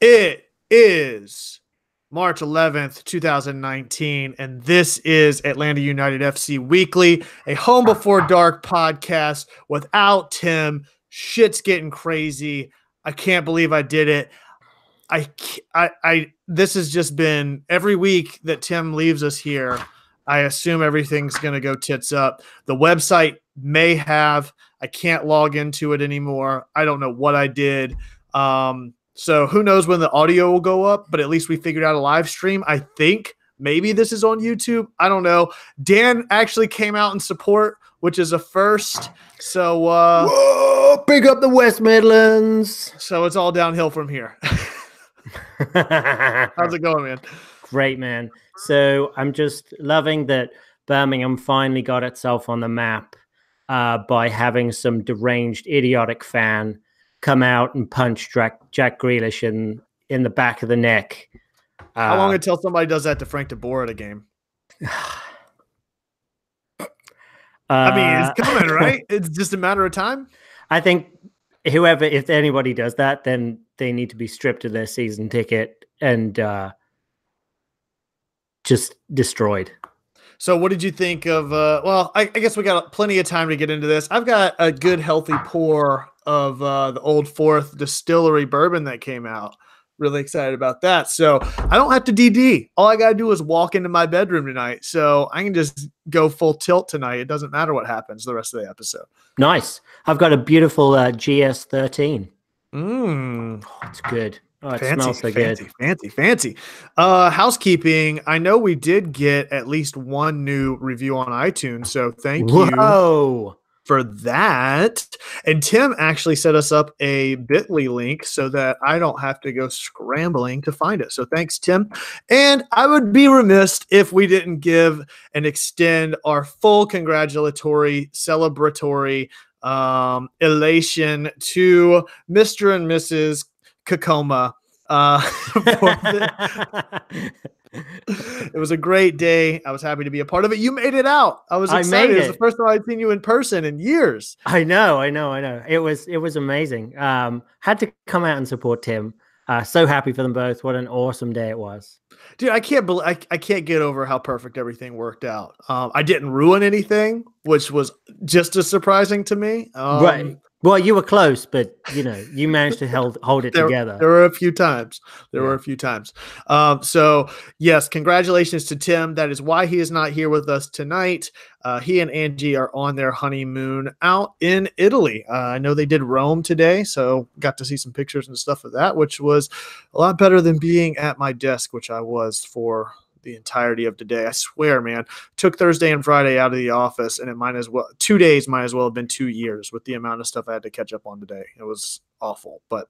It is March 11th, 2019, and this is Atlanta United FC Weekly, a Home Before Dark podcast without Tim. Shit's getting crazy. I can't believe I did it. This has just been every week that Tim leaves us here. I assume everything's going to go tits up. The website may have, I can't log into it anymore. I don't know what I did. So who knows when the audio will go up, but at least we figured out a live stream. I think maybe this is on YouTube. I don't know. Dan actually came out in support, which is a first. So whoa, big up the West Midlands. So it's all downhill from here. How's it going, man? Great, man. So I'm just loving that Birmingham finally got itself on the map by having some deranged, idiotic fan come out and punch Jack Grealish in the back of the neck. How long until somebody does that to Frank de Boer at a game? I mean, it's coming, right? It's just a matter of time. I think if anybody does that, then they need to be stripped of their season ticket and just destroyed. So what did you think of, well, I guess we got plenty of time to get into this. I've got a good, healthy pour of the Old Fourth Distillery bourbon that came out. Really excited about that. So I don't have to DD. All I got to do is walk into my bedroom tonight. So I can just go full tilt tonight. It doesn't matter what happens the rest of the episode. Nice. I've got a beautiful GS13. Oh, it's good. Oh, it fancy, smells so fancy, good. Fancy. Housekeeping. I know we did get at least one new review on iTunes. So thank you for that. And Tim actually set us up a bit.ly link so that I don't have to go scrambling to find it. So thanks, Tim. And I would be remiss if we didn't give and extend our full congratulatory, celebratory elation to Mr. and Mrs. Kakoma. It was a great day. I was happy to be a part of it. You made it out. I was excited. It was the first time I'd seen you in person in years. I know. It was amazing. Had to come out and support Tim. So happy for them both. What an awesome day it was. Dude, I can't get over how perfect everything worked out. I didn't ruin anything, which was just as surprising to me. Right. Well, you were close, but you managed to hold it together. There were a few times. So yes, congratulations to Tim. That is why he is not here with us tonight. He and Angie are on their honeymoon out in Italy. I know they did Rome today, so got to see some pictures and stuff of that, which was a lot better than being at my desk, which I was for the entirety of today. I swear, man, took Thursday and Friday out of the office, and it 2 days might as well have been 2 years with the amount of stuff I had to catch up on today. It was awful, but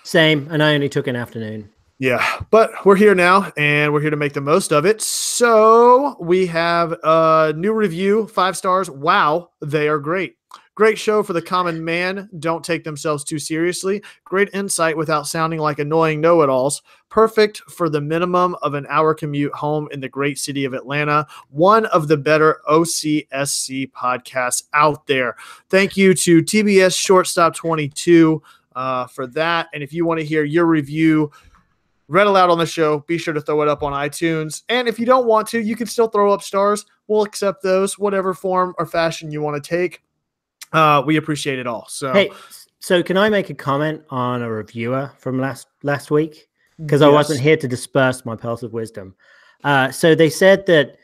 same. And I only took an afternoon. Yeah, but we're here now, and we're here to make the most of it. So we have a new review, 5 stars. Wow, they are great. Great show for the common man. Don't take themselves too seriously. Great insight without sounding like annoying know-it-alls. Perfect for the minimum of an hour commute home in the great city of Atlanta. One of the better OCSC podcasts out there. Thank you to TBS Shortstop 22 for that. And if you want to hear your review read aloud on the show, be sure to throw it up on iTunes. And if you don't want to, you can still throw up stars. We'll accept those, whatever form or fashion you want to take. We appreciate it all. So, hey, so can I make a comment on a reviewer from last week? Because I wasn't here to disperse my pearls of wisdom. So they said that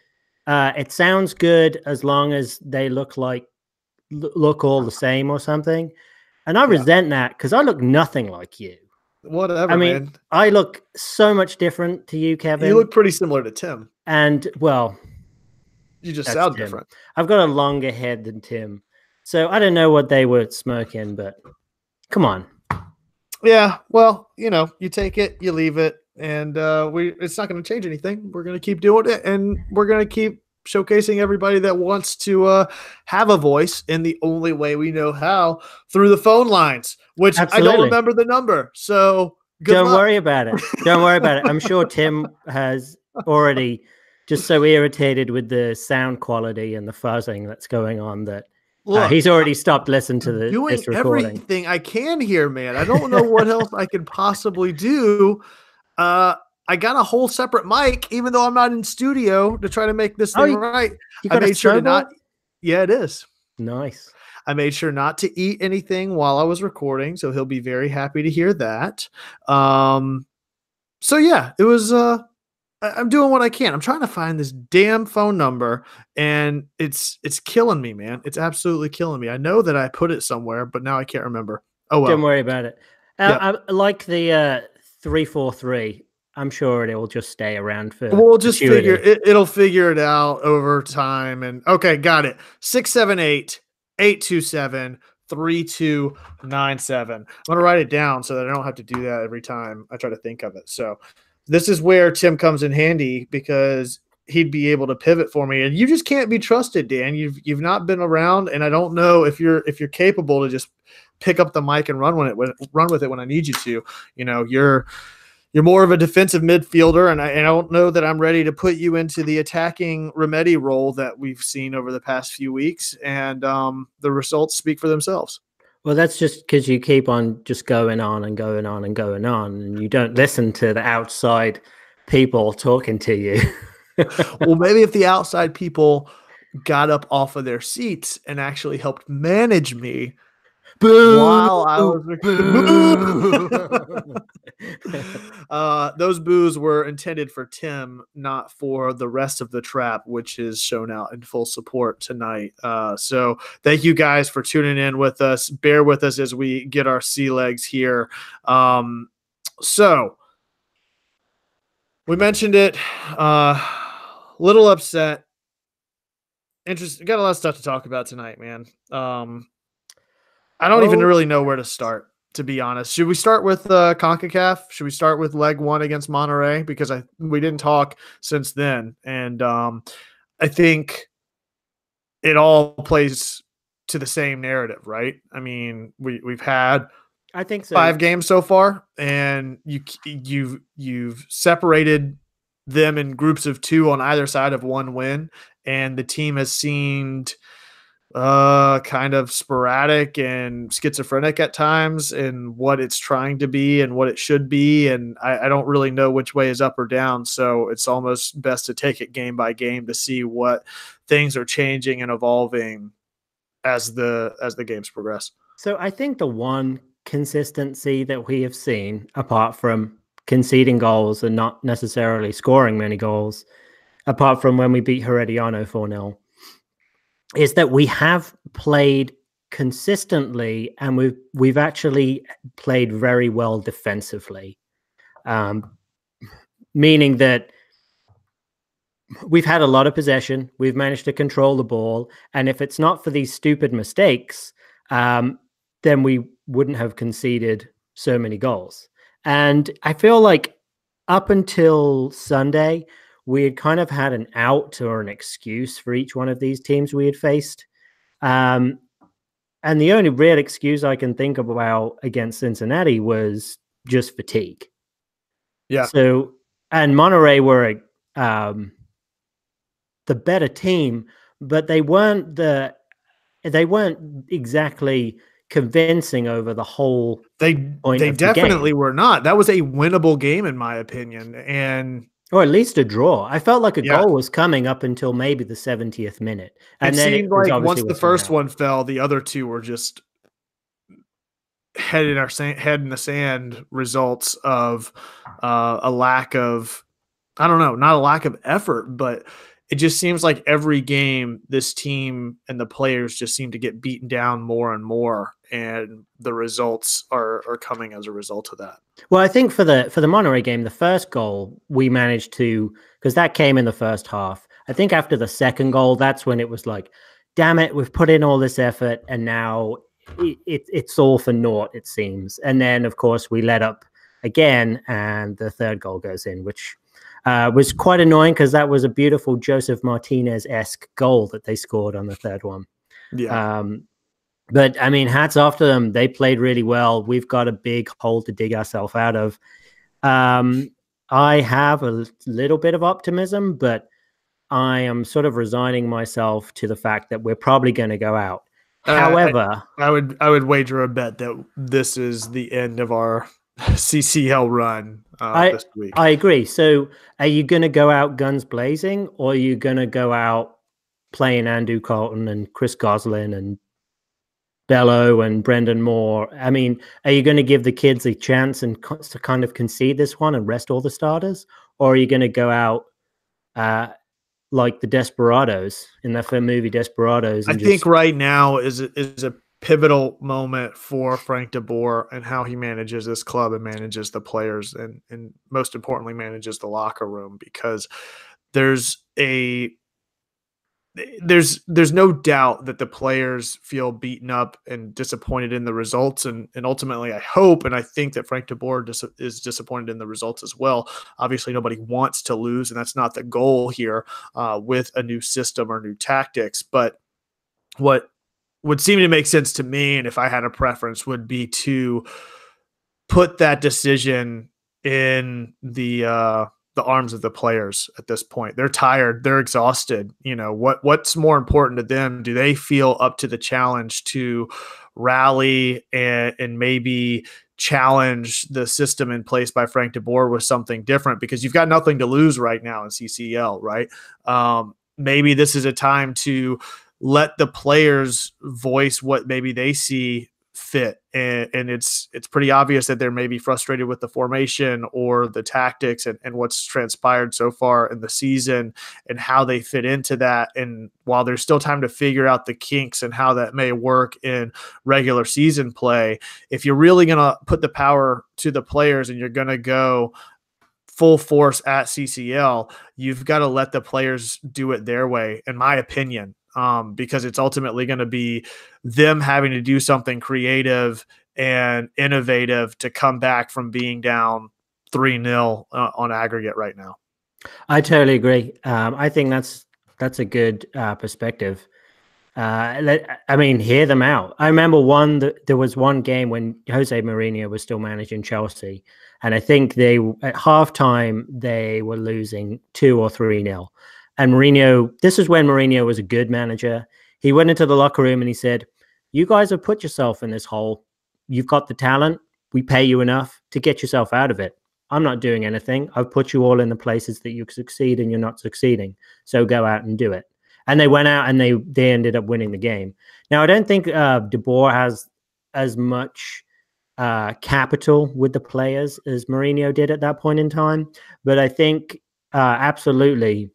it sounds good as long as they look all the same or something. And I resent that because I look nothing like you. Whatever. I mean, man. I look so much different to you, Kevin. You look pretty similar to Tim. And well, you just sound different. I've got a longer head than Tim. So I don't know what they were smoking, but come on. Yeah, well, you take it, you leave it, and it's not going to change anything. We're going to keep doing it, and we're going to keep showcasing everybody that wants to have a voice in the only way we know how, through the phone lines, which Absolutely. I don't remember the number. So don't worry about it. Don't worry about it. I'm sure Tim has already just so irritated with the sound quality and the fuzzing that's going on that Look, He's already stopped listening to doing this recording. everything I can here, man. I don't know what else I could possibly do. I got a whole separate mic, even though I'm not in studio, to try to make this thing right. You got I made sure to not. Yeah, it is. Nice. I made sure not to eat anything while I was recording, so he'll be very happy to hear that. So yeah, it was. I'm doing what I can. I'm trying to find this damn phone number, and it's killing me, man. It's absolutely killing me. I know that I put it somewhere, but now I can't remember. Oh well. Don't worry about it. I like the 343. I'm sure it will just stay around for. We'll just figure it'll figure it out over time. And okay, got it. 678-827-3297. I'm gonna write it down so that I don't have to do that every time I try to think of it. So this is where Tim comes in handy because he'd be able to pivot for me. And you just can't be trusted, Dan. You've not been around, and I don't know if you're capable to just pick up the mic and run with it when I need you to. You know, you're more of a defensive midfielder, and I don't know that I'm ready to put you into the attacking Remedy role that we've seen over the past few weeks. And the results speak for themselves. Well, that's just because you keep on just going on and going on and going on, and you don't listen to the outside people talking to you. Well, maybe if the outside people got up off of their seats and actually helped manage me while I was those boos were intended for Tim, not for the rest of the trap, which is shown out in full support tonight. So thank you guys for tuning in with us. Bear with us as we get our sea legs here. So we mentioned it, little upset. Interesting. Got a lot of stuff to talk about tonight, man. I don't even really know where to start, to be honest. Should we start with CONCACAF? Should we start with leg 1 against Monterrey? Because we didn't talk since then. And I think it all plays to the same narrative, right? I mean, we've had I think so. 5 games so far, and you've separated them in groups of 2 on either side of 1 win, and the team has seemed kind of sporadic and schizophrenic at times in what it's trying to be and what it should be. And I don't really know which way is up or down. So it's almost best to take it game by game to see what things are changing and evolving as the games progress. So I think the one consistency that we have seen, apart from conceding goals and not necessarily scoring many goals, apart from when we beat Herediano 4-0, is that we have played consistently, and we've actually played very well defensively, meaning that we've had a lot of possession. We've managed to control the ball, and if it's not for these stupid mistakes, then we wouldn't have conceded so many goals. And I feel like up until Sunday, we had kind of had an out or an excuse for each one of these teams we had faced. And the only real excuse I can think about against Cincinnati was just fatigue. Yeah. So, and Monterrey were the better team, but they weren't exactly convincing over the whole point. They definitely were not. That was a winnable game, in my opinion. Or at least a draw. I felt like a goal was coming up until maybe the 70th minute. And it then seemed like once the first one fell, the other 2 were just head in the sand results of a lack of, I don't know, not a lack of effort, but it just seems like every game this team and the players just seem to get beaten down more and more, and the results are coming as a result of that. Well, I think for the Monterrey game, the first goal we managed to, because that came in the first half. I think after the second goal, that's when it was like, damn it, we've put in all this effort and now it's all for naught, it seems. And then, of course, we let up again and the third goal goes in, which was quite annoying because that was a beautiful Joseph Martinez-esque goal that they scored on the third one. Yeah. But, I mean, hats off to them. They played really well. We've got a big hole to dig ourselves out of. I have a little bit of optimism, but I am sort of resigning myself to the fact that we're probably going to go out However, I would wager a bet that this is the end of our CCL run this week. I agree. So, are you going to go out guns blazing, or are you going to go out playing Andrew Carlton and Chris Goslin and Bello and Brendan Moore? I mean, are you going to give the kids a chance and to kind of concede this one and rest all the starters, or are you going to go out like the Desperados in that movie Desperados? And I think right now is a pivotal moment for Frank de Boer and how he manages this club and manages the players and most importantly manages the locker room, because there's no doubt that the players feel beaten up and disappointed in the results. And ultimately, I hope and I think that Frank de Boer is disappointed in the results as well. Obviously, nobody wants to lose, and that's not the goal here with a new system or new tactics. But what would seem to make sense to me, and if I had a preference, would be to put that decision in the arms of the players at this point. They're tired. They're exhausted. What's more important to them? Do they feel up to the challenge to rally and maybe challenge the system in place by Frank de Boer with something different? Because you've got nothing to lose right now in CCL, right? Maybe this is a time to let the players voice what maybe they see fit. And it's pretty obvious that they're maybe frustrated with the formation or the tactics and what's transpired so far in the season and how they fit into that. And while there's still time to figure out the kinks and how that may work in regular season play, if you're really going to put the power to the players and you're going to go full force at CCL, you've got to let the players do it their way, in my opinion. Because it's ultimately going to be them having to do something creative and innovative to come back from being down 3-0 on aggregate right now. I totally agree. I think that's a good perspective. I mean, hear them out. I remember there was one game when Jose Mourinho was still managing Chelsea, and I think at halftime they were losing 2 or 3-0. And Mourinho, this is when Mourinho was a good manager. He went into the locker room and he said, "You guys have put yourself in this hole. You've got the talent. We pay you enough to get yourself out of it. I'm not doing anything. I've put you all in the places that you succeed and you're not succeeding. So go out and do it." And they went out and they ended up winning the game. Now, I don't think de Boer has as much capital with the players as Mourinho did at that point in time. But I think absolutely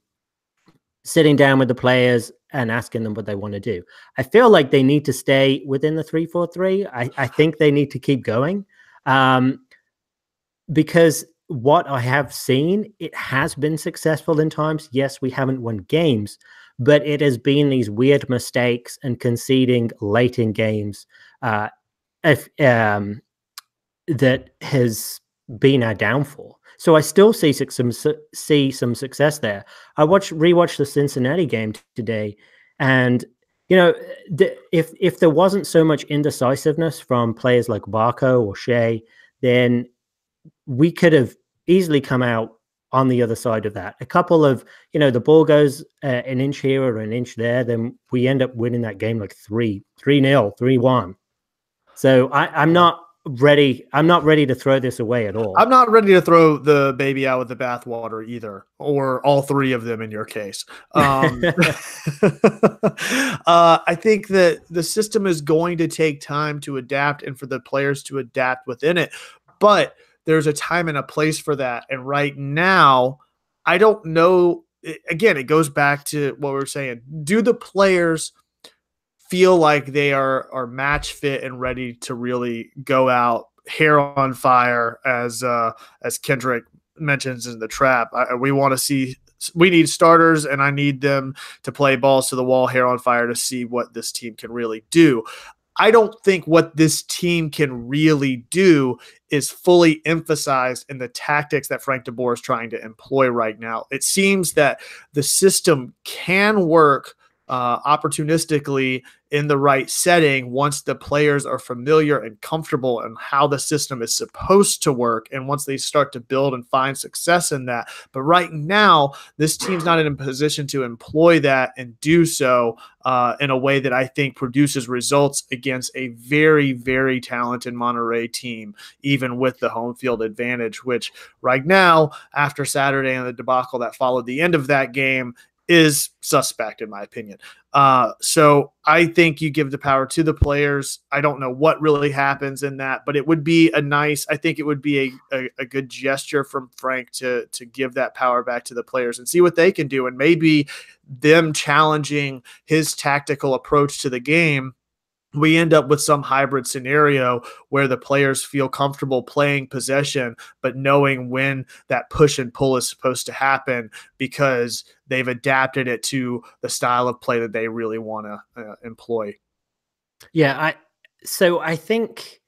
sitting down with the players and asking them what they want to do. I feel like they need to stay within the 3-4-3. I think they need to keep going because what I have seen, it has been successful in times. Yes, we haven't won games, but it has been these weird mistakes and conceding late in games that has been our downfall. So I still see some success there. I rewatched the Cincinnati game today, and if there wasn't so much indecisiveness from players like Barco or Shea, then we could have easily come out on the other side of that. A couple of the ball goes an inch here or an inch there, then we end up winning that game like 3-0, 3-1. So I'm not ready. I'm not ready to throw this away at all. I'm not ready to throw the baby out with the bathwater either, or all three of them in your case. I think that the system is going to take time to adapt and for the players to adapt within it. But there's a time and a place for that. And right now, I don't know. Again, it goes back to what we were saying. Do the players feel like they are match fit and ready to really go out hair on fire, as Kendrick mentions in the trap? We need starters, and I need them to play balls to the wall, hair on fire, to see what this team can really do. I don't think what this team can really do is fully emphasized in the tactics that Frank de Boer is trying to employ right now. It seems that the system can work opportunistically in the right setting once the players are familiar and comfortable and how the system is supposed to work, and once they start to build and find success in that. But right now, this team's not in a position to employ that and do so in a way that I think produces results against a very, very talented Monterey team, even with the home field advantage, which right now, after Saturday and the debacle that followed the end of that game, is suspect in my opinion. So I think you give the power to the players. I don't know what really happens in that, but it would be I think it would be a good gesture from Frank to give that power back to the players and see what they can do. And maybe them challenging his tactical approach to the game, we end up with some hybrid scenario where the players feel comfortable playing possession, but knowing when that push and pull is supposed to happen because they've adapted it to the style of play that they really want to employ. Yeah. I think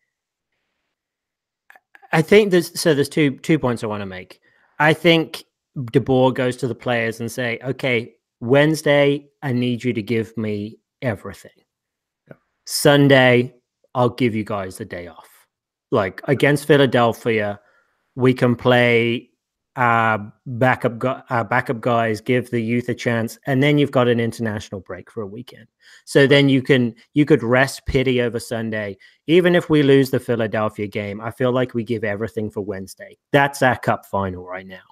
there's two points I want to make. I think DeBoer goes to the players and say, okay, Wednesday, I need you to give me everything. Sunday, I'll give you guys the day off. Like against Philadelphia, we can play backup guys, give the youth a chance, and then you've got an international break for a weekend. So then you could rest Pity over Sunday. Even if we lose the Philadelphia game, I feel like we give everything for Wednesday. That's our cup final right now.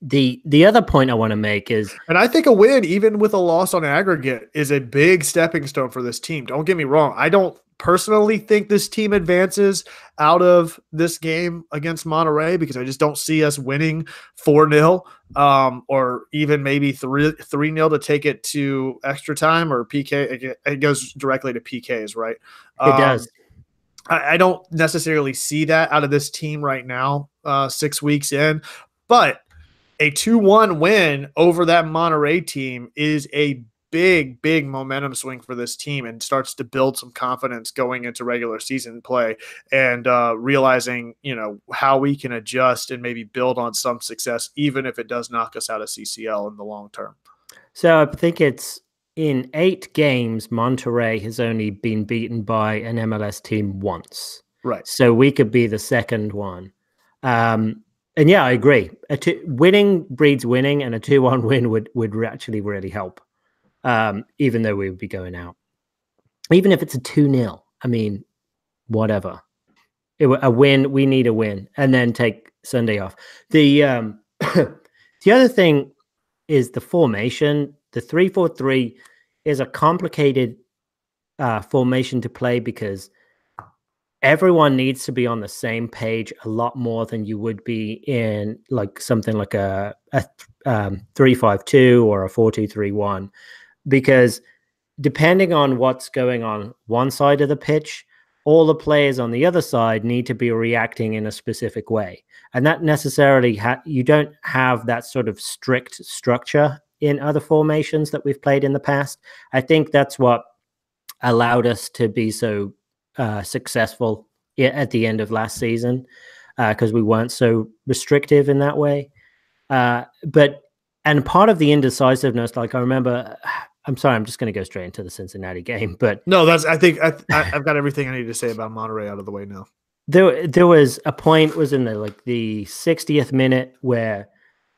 The other point I want to make is, and I think a win, even with a loss on aggregate, is a big stepping stone for this team. Don't get me wrong. I don't personally think this team advances out of this game against Monterey because I just don't see us winning 4-0 or even maybe 3-0 to take it to extra time or PK. It goes directly to PKs, right? It does. I don't necessarily see that out of this team right now, 6 weeks in, but a 2-1 win over that Monterey team is a big, big momentum swing for this team and starts to build some confidence going into regular season play and realizing, how we can adjust and maybe build on some success, even if it does knock us out of CCL in the long term. So I think it's in 8 games, Monterey has only been beaten by an MLS team once. Right. So we could be the second one. And yeah, I agree. Winning breeds winning, and a 2-1 win would actually really help. Even though we would be going out, even if it's a 2-0, I mean, whatever. A win, we need a win, and then take Sunday off. The other thing is the formation. The 3-4-3 is a complicated formation to play because everyone needs to be on the same page a lot more than you would be in like something like a 3-5-2 or a 4-2-3-1, because depending on what's going on one side of the pitch, all the players on the other side need to be reacting in a specific way. And that necessarily you don't have that sort of strict structure in other formations that we've played in the past. I think that's what allowed us to be so successful at the end of last season, because we weren't so restrictive in that way. And part of the indecisiveness, like I remember, I'm sorry, I'm just going to go straight into the Cincinnati game, but no, I think I've got everything I need to say about Monterey out of the way now. There was a point, was in the 60th minute, where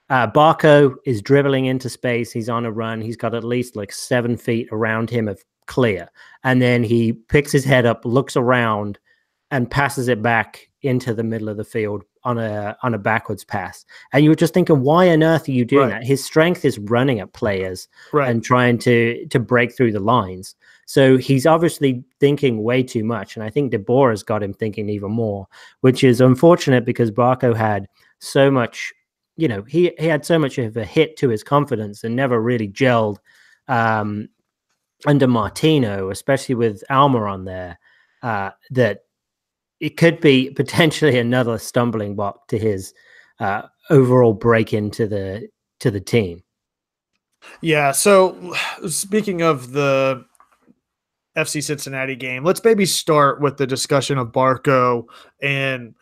Barco is dribbling into space. He's on a run. He's got at least 7 feet around him of clear. And then he picks his head up, looks around, and passes it back into the middle of the field on a backwards pass. And you were just thinking, why on earth are you doing that? His strength is running at players and trying to break through the lines. So he's obviously thinking way too much. And I think DeBoer has got him thinking even more, which is unfortunate because Barco had so much, he had so much of a hit to his confidence and never really gelled under Martino, especially with Alma on there, that it could be potentially another stumbling block to his overall break into the team. Yeah. So speaking of the FC Cincinnati game, let's maybe start with the discussion of Barco and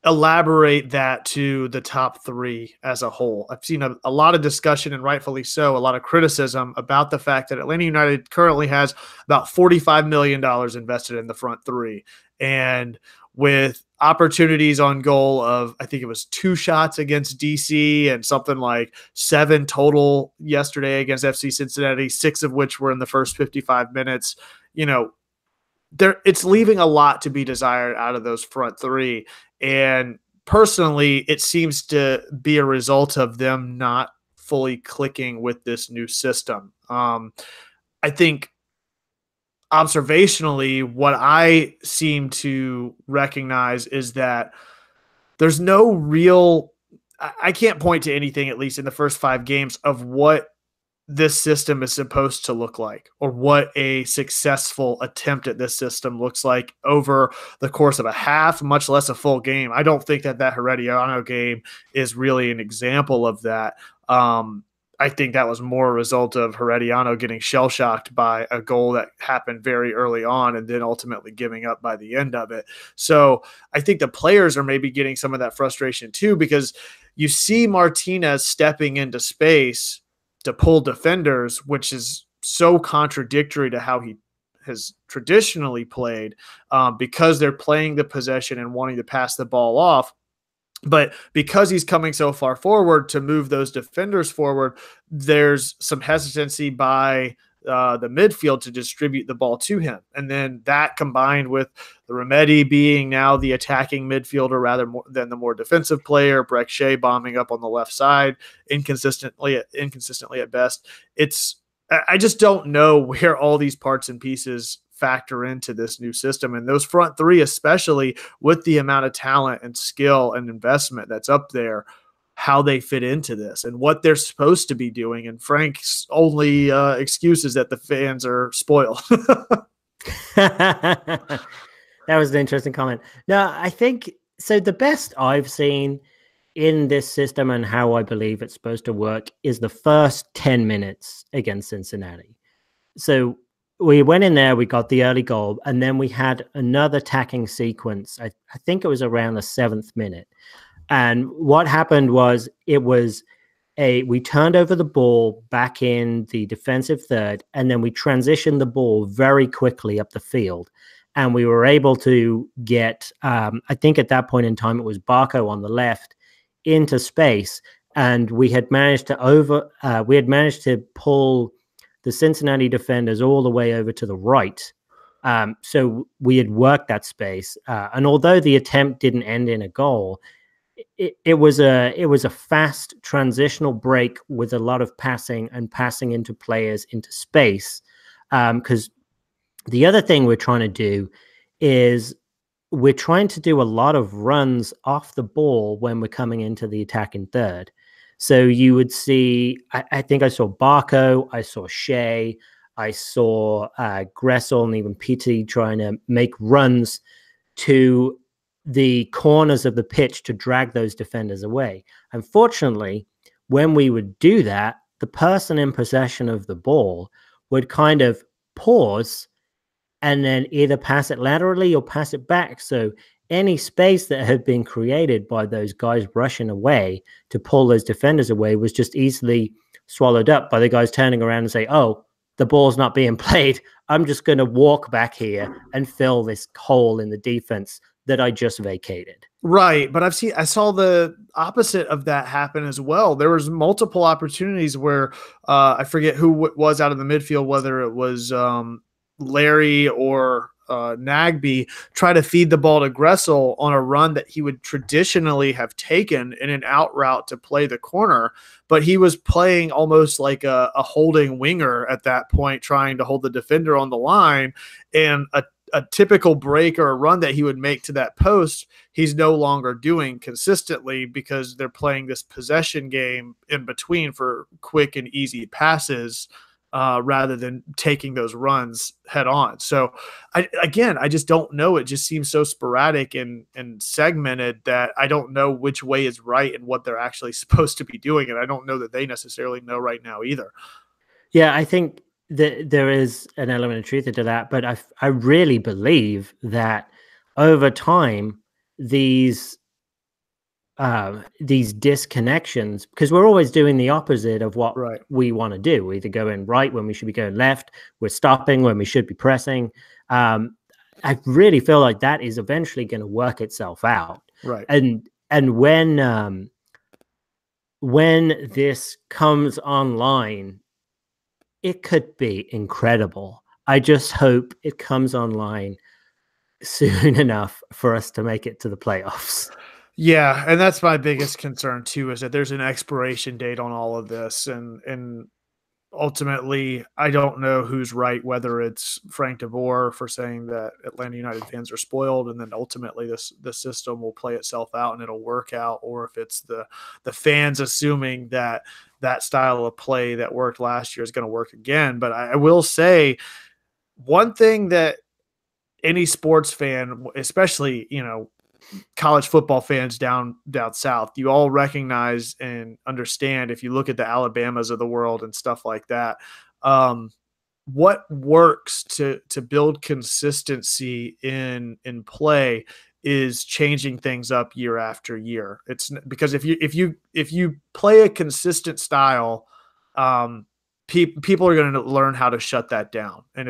elaborate that to the top three as a whole. I've seen a lot of discussion, and rightfully so, a lot of criticism about the fact that Atlanta United currently has about $45 million invested in the front three. And with opportunities on goal of, I think it was 2 shots against DC and something like 7 total yesterday against FC Cincinnati, 6 of which were in the first 55 minutes, it's leaving a lot to be desired out of those front three. And personally, it seems to be a result of them not fully clicking with this new system. I think observationally, what I seem to recognize is that there's no real, I can't point to anything, at least in the first 5 games, of what this system is supposed to look like, or what a successful attempt at this system looks like over the course of a half, much less a full game. I don't think that Herediano game is really an example of that. I think that was more a result of Herediano getting shell-shocked by a goal that happened very early on and then ultimately giving up by the end of it. So I think the players are maybe getting some of that frustration too, because you see Martinez stepping into space to pull defenders, which is so contradictory to how he has traditionally played, because they're playing the possession and wanting to pass the ball off. But because he's coming so far forward to move those defenders forward, there's some hesitancy by the midfield to distribute the ball to him. And then that combined with the Remedi being now the attacking midfielder rather than the more defensive player, Breck Shea bombing up on the left side inconsistently at best. I just don't know where all these parts and pieces factor into this new system. And those front three, especially with the amount of talent and skill and investment that's up there, how they fit into this and what they're supposed to be doing. And Frank's only excuse is that the fans are spoiled. That was an interesting comment. No, I think so. The best I've seen in this system and how I believe it's supposed to work is the first 10 minutes against Cincinnati. So we went in there, we got the early goal, and then we had another attacking sequence. I think it was around the 7th minute. And what happened was we turned over the ball back in the defensive third, and then we transitioned the ball very quickly up the field. And we were able to get, I think at that point in time, it was Barco on the left into space. And we had managed to pull the Cincinnati defenders all the way over to the right. So we had worked that space. And although the attempt didn't end in a goal, it was a fast transitional break with a lot of passing into players into space. Because the other thing we're trying to do is we're trying to do a lot of runs off the ball when we're coming into the attacking third. So you would see, I think I saw Barco, I saw Shea, I saw Gressel and even PT trying to make runs to the corners of the pitch to drag those defenders away. Unfortunately, when we would do that, the person in possession of the ball would kind of pause and then either pass it laterally or pass it back. So any space that had been created by those guys rushing away to pull those defenders away was just easily swallowed up by the guys turning around and say, oh, the ball's not being played. I'm just going to walk back here and fill this hole in the defense that I just vacated. Right. But I saw the opposite of that happen as well. There was multiple opportunities where I forget who was out of the midfield, whether it was Larry or Nagby, try to feed the ball to Gressel on a run that he would traditionally have taken in an out route to play the corner, but he was playing almost like a holding winger at that point, trying to hold the defender on the line. And a typical break or a run that he would make to that post, he's no longer doing consistently because they're playing this possession game in between for quick and easy passes, rather than taking those runs head on. So I just don't know. It just seems so sporadic and segmented that I don't know which way is right and what they're actually supposed to be doing. And I don't know that they necessarily know right now either. Yeah, I think that there is an element of truth to that, but I really believe that over time, these these disconnections, because we're always doing the opposite of what Right. we want to do. We either go in right when we should be going left, we're stopping when we should be pressing. I really feel like that is eventually going to work itself out. Right. And when this comes online, it could be incredible. I just hope it comes online soon enough for us to make it to the playoffs. Yeah, and that's my biggest concern too, is that there's an expiration date on all of this, and ultimately, I don't know who's right, whether it's Frank DeBoer for saying that Atlanta United fans are spoiled, and then ultimately the system will play itself out and it'll work out, or if it's the fans assuming that that style of play that worked last year is going to work again. But I will say one thing that any sports fan, especially college football fans down south, you all recognize and understand, if you look at the Alabamas of the world and stuff like that, what works to build consistency in play is changing things up year after year. It's because if you play a consistent style, people are going to learn how to shut that down. And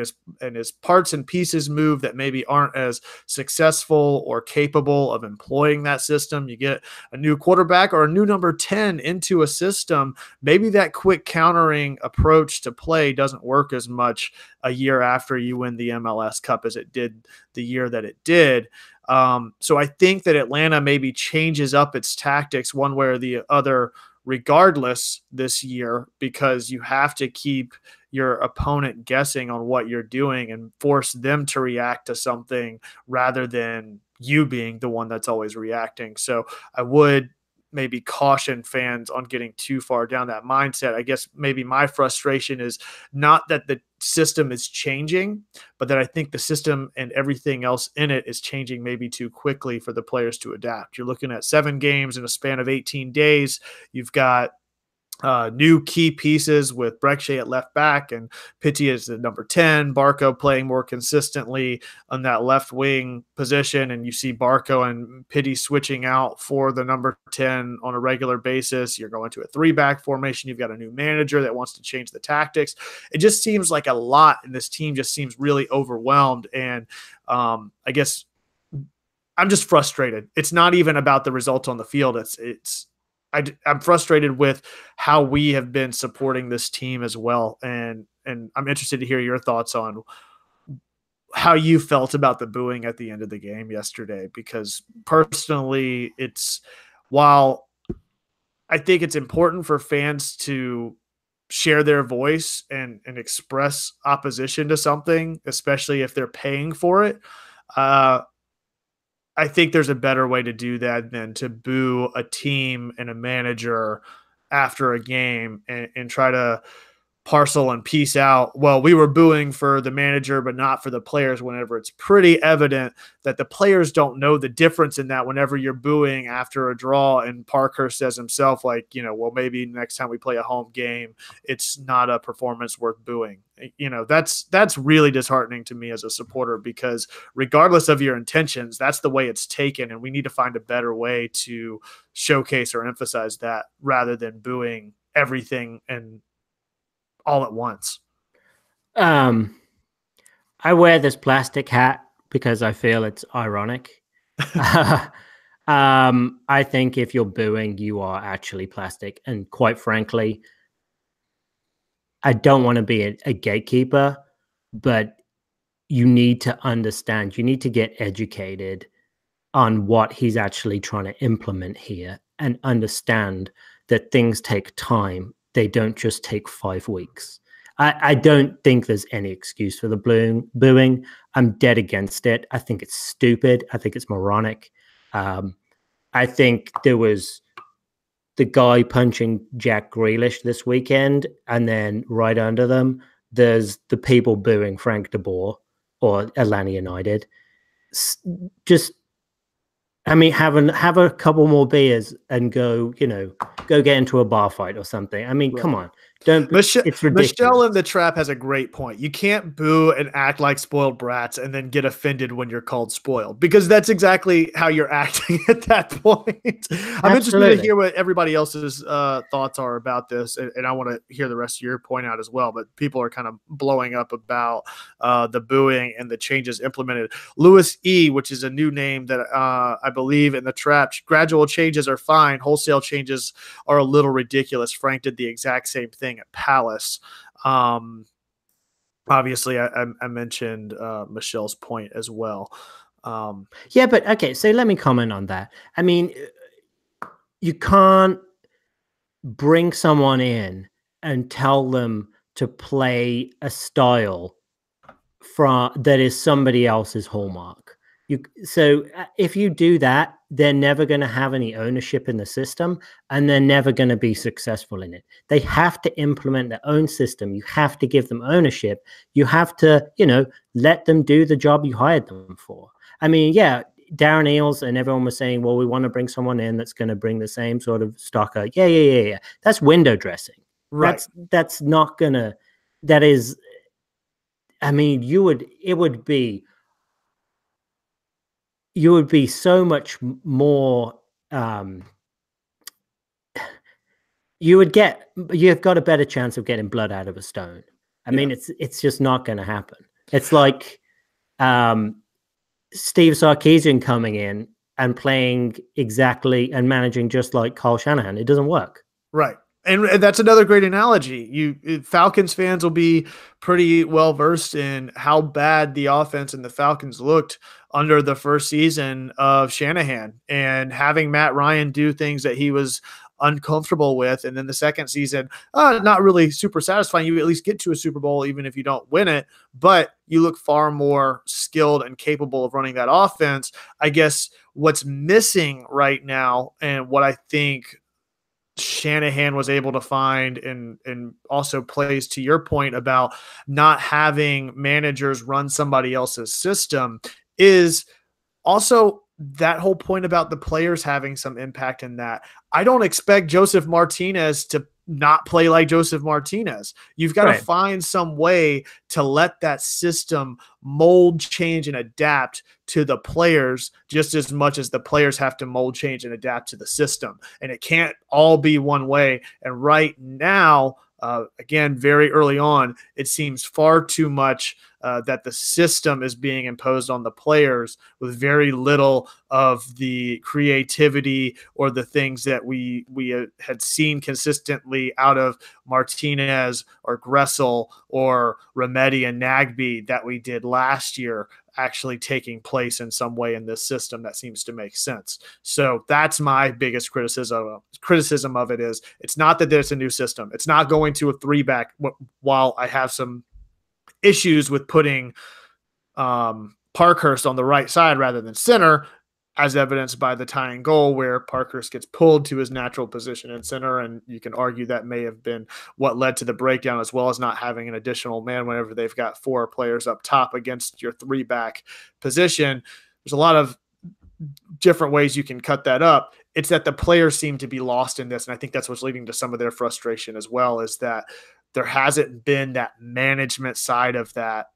as parts and pieces move that maybe aren't as successful or capable of employing that system, you get a new quarterback or a new number 10 into a system, maybe that quick countering approach to play doesn't work as much a year after you win the MLS Cup as it did the year that it did. So I think that Atlanta maybe changes up its tactics one way or the other regardless this year, because you have to keep your opponent guessing on what you're doing and force them to react to something rather than you being the one that's always reacting. So I would maybe caution fans on getting too far down that mindset. I guess maybe my frustration is not that the system is changing, but that I think the system and everything else in it is changing maybe too quickly for the players to adapt. You're looking at 7 games in a span of 18 days. You've got new key pieces with Breckshay at left back and Pitti as the number 10, Barco playing more consistently on that left wing position. And you see Barco and Pitti switching out for the number 10 on a regular basis. You're going to a 3-back formation. You've got a new manager that wants to change the tactics. It just seems like a lot, and this team just seems really overwhelmed. And I guess I'm just frustrated. It's not even about the results on the field. I'm frustrated with how we have been supporting this team as well. And I'm interested to hear your thoughts on how you felt about the booing at the end of the game yesterday, because personally, while I think it's important for fans to share their voice and express opposition to something, especially if they're paying for it, I think there's a better way to do that than to boo a team and a manager after a game and try to parcel and piece out, well, we were booing for the manager but not for the players, whenever it's pretty evident that the players don't know the difference in that whenever you're booing after a draw. And Parkhurst says himself, like, well, maybe next time we play a home game, it's not a performance worth booing. That's really disheartening to me as a supporter, because regardless of your intentions, that's the way it's taken. And we need to find a better way to showcase or emphasize that rather than booing everything and all at once. I wear this plastic hat because I feel it's ironic. I think if you're booing, you are actually plastic. And quite frankly, I don't want to be a gatekeeper, but you need to understand, you need to get educated on what he's actually trying to implement here and understand that things take time. They don't just take 5 weeks. I don't think there's any excuse for the booing. I'm dead against it. I think it's stupid. I think it's moronic. I think there was the guy punching Jack Grealish this weekend, and then right under them, there's the people booing Frank DeBoer or Atlanta United. Just, I mean, have a couple more beers and go get into a bar fight or something. I mean, Come on, Don't. It's Michelle ridiculous. in the Trap has a great point. You can't boo and act like spoiled brats and then get offended when you're called spoiled, because that's exactly how you're acting at that point. I'm interested to hear what everybody else's thoughts are about this, and I want to hear the rest of your point out as well. But people are kind of blowing up about the booing and the changes implemented. Louis E., which is a new name that I believe in the Trap, gradual changes are fine. Wholesale changes are a little ridiculous. Frank did the exact same thing at Palace. Obviously, I mentioned Michelle's point as well. Yeah, but okay, so let me comment on that. I mean, you can't bring someone in and tell them to play a style that is somebody else's hallmark. So if you do that, they're never going to have any ownership in the system, and they're never going to be successful in it. They have to implement their own system. You have to give them ownership. You have to, let them do the job you hired them for. I mean, yeah, Darren Eales and everyone was saying, well, we want to bring someone in that's going to bring the same sort of stocker. Yeah. That's window dressing. Right. That's not going to, that is, I mean, you would be so much more, you've got a better chance of getting blood out of a stone. I mean, it's just not going to happen. It's like Steve Sarkisian coming in and playing exactly and managing just like Kyle Shanahan. It doesn't work. Right. And that's another great analogy. Falcons fans will be pretty well versed in how bad the offense and the Falcons looked under the first season of Shanahan, and having Matt Ryan do things that he was uncomfortable with. And then the second season, not really super satisfying. You at least get to a Super Bowl, even if you don't win it, but you look far more skilled and capable of running that offense. I guess what's missing right now, and what I think Shanahan was able to find, and also plays to your point about not having managers run somebody else's system, is also that whole point about the players having some impact in that. I don't expect Joseph Martinez to not play like Joseph Martinez. You've got to find some way to let that system mold, change, and adapt to the players just as much as the players have to mold, change, and adapt to the system. And it can't all be one way. And right now, again, very early on, it seems far too much that the system is being imposed on the players, with very little of the creativity or the things that we had seen consistently out of Martinez or Gressel or Remedi and Nagbe that we did last year actually taking place in some way in this system that seems to make sense. So that's my biggest criticism of it. Is it's not that there's a new system. It's not going to a 3-back, while I have some issues with putting Parkhurst on the right side rather than center, as evidenced by the tying goal where Parkhurst gets pulled to his natural position in center. And you can argue that may have been what led to the breakdown, as well as not having an additional man whenever they've got 4 players up top against your 3-back position. There's a lot of different ways you can cut that up. It's that the players seem to be lost in this. And I think that's what's leading to some of their frustration as well, is that there hasn't been that management side of that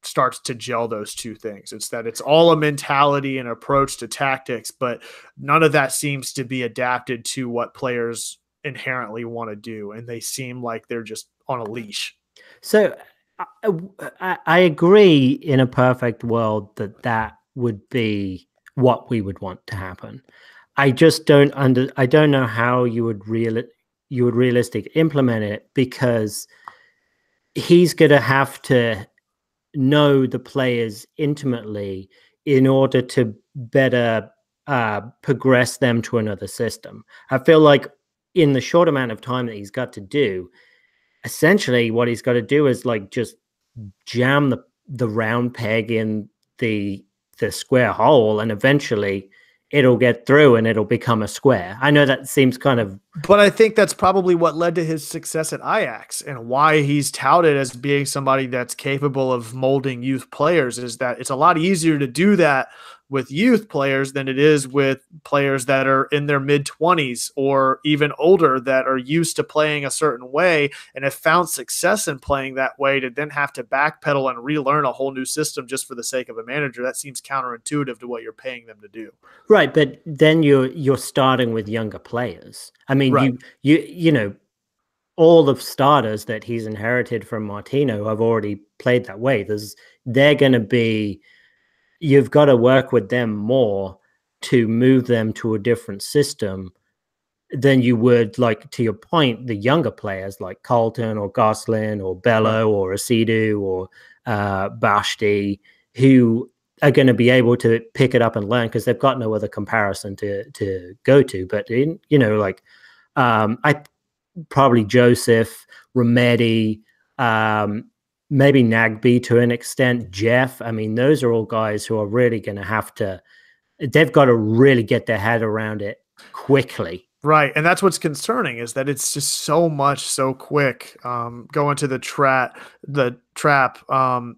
starts to gel those two things. It's that it's all a mentality and approach to tactics, but none of that seems to be adapted to what players inherently want to do. And they seem like they're just on a leash. So I agree in a perfect world that would be what we would want to happen. I just don't know how you would realistically implement it, because he's going to have to know the players intimately in order to better progress them to another system. I feel like in the short amount of time that he's got to do, essentially what he's got to do is like just jam the round peg in the square hole, and eventually it'll get through and it'll become a square. I know that seems kind of... But I think that's probably what led to his success at Ajax, and why he's touted as being somebody that's capable of molding youth players, is that it's a lot easier to do that with youth players than it is with players that are in their mid-20s or even older that are used to playing a certain way and have found success in playing that way, to then have to backpedal and relearn a whole new system just for the sake of a manager. That seems counterintuitive to what you're paying them to do. Right, but then you're starting with younger players. I mean, right. you know, all the starters that he's inherited from Martino have already played that way. They're going to be, you've got to work with them more to move them to a different system than you would, like, to your point, the younger players like Carlton or Goslin or Bello or Asidu or Bashti, who are going to be able to pick it up and learn because they've got no other comparison to go to. But in, you know, like I probably Joseph, Remedi, maybe Nagby to an extent, Jeff. I mean, those are all guys who are really going to have to, they've got to really get their head around it quickly. Right. And that's what's concerning, is that it's just so much so quick. Going to the trap,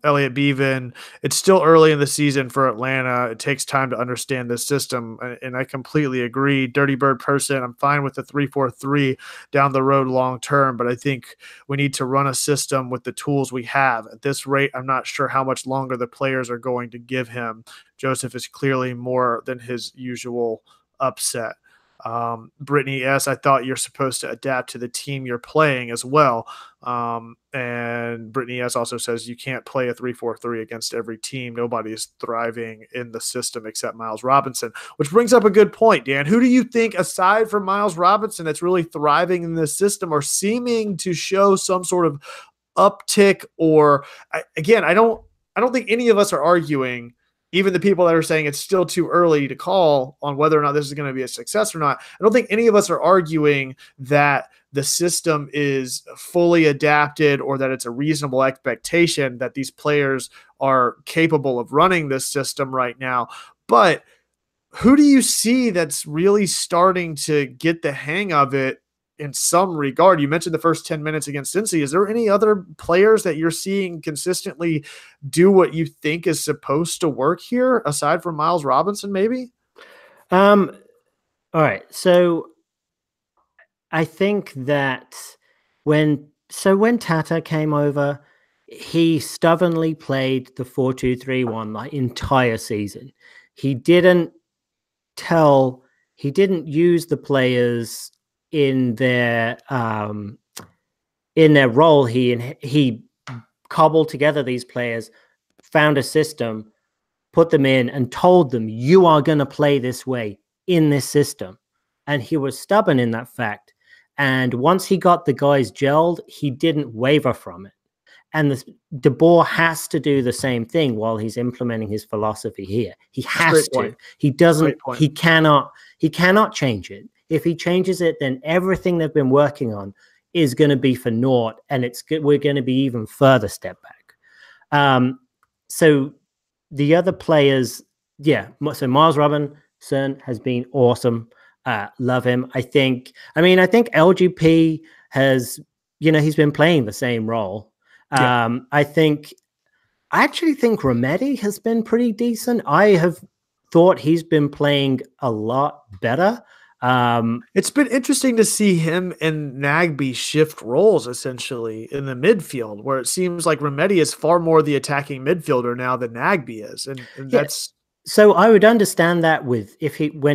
Elliott Bevan, it's still early in the season for Atlanta. It takes time to understand the system. And I completely agree. Dirty Bird person, I'm fine with the 3-4-3 down the road long term, but I think we need to run a system with the tools we have. At this rate, I'm not sure how much longer the players are going to give him. Joseph is clearly more than his usual upset. Brittany S., I thought you're supposed to adapt to the team you're playing as well. And Brittany S. also says you can't play a 3-4-3 against every team. Nobody is thriving in the system except Miles Robinson, which brings up a good point, Dan. Who do you think, aside from Miles Robinson, that's really thriving in this system or seeming to show some sort of uptick? Or I don't think any of us are arguing, even the people that are saying it's still too early to call on whether or not this is going to be a success or not. I don't think any of us are arguing that the system is fully adapted or that it's a reasonable expectation that these players are capable of running this system right now. But who do you see that's really starting to get the hang of it in some regard? You mentioned the first 10 minutes against Cincy. Is there any other players that you're seeing consistently do what you think is supposed to work here, aside from Miles Robinson, maybe? All right. So I think that when Tata came over, he stubbornly played the 4-2-3-1 the entire season. He didn't use the players in their role. He cobbled together these players, found a system, put them in, and told them, you are going to play this way in this system. And he was stubborn in that fact. And once he got the guys gelled, he didn't waver from it. And De Boer has to do the same thing while he's implementing his philosophy here. He has to. He doesn't. He cannot change it. If he changes it, then everything they've been working on is going to be for naught, and we're going to be even further step back. So the other players, yeah. So Miles Robinson has been awesome. Love him. I think LGP has, he's been playing the same role. Yeah. I actually think Remedi has been pretty decent. I have thought he's been playing a lot better. It's been interesting to see him and Nagby shift roles essentially in the midfield, where it seems like Remedi is far more the attacking midfielder now than Nagby is. And that's, so I would understand that when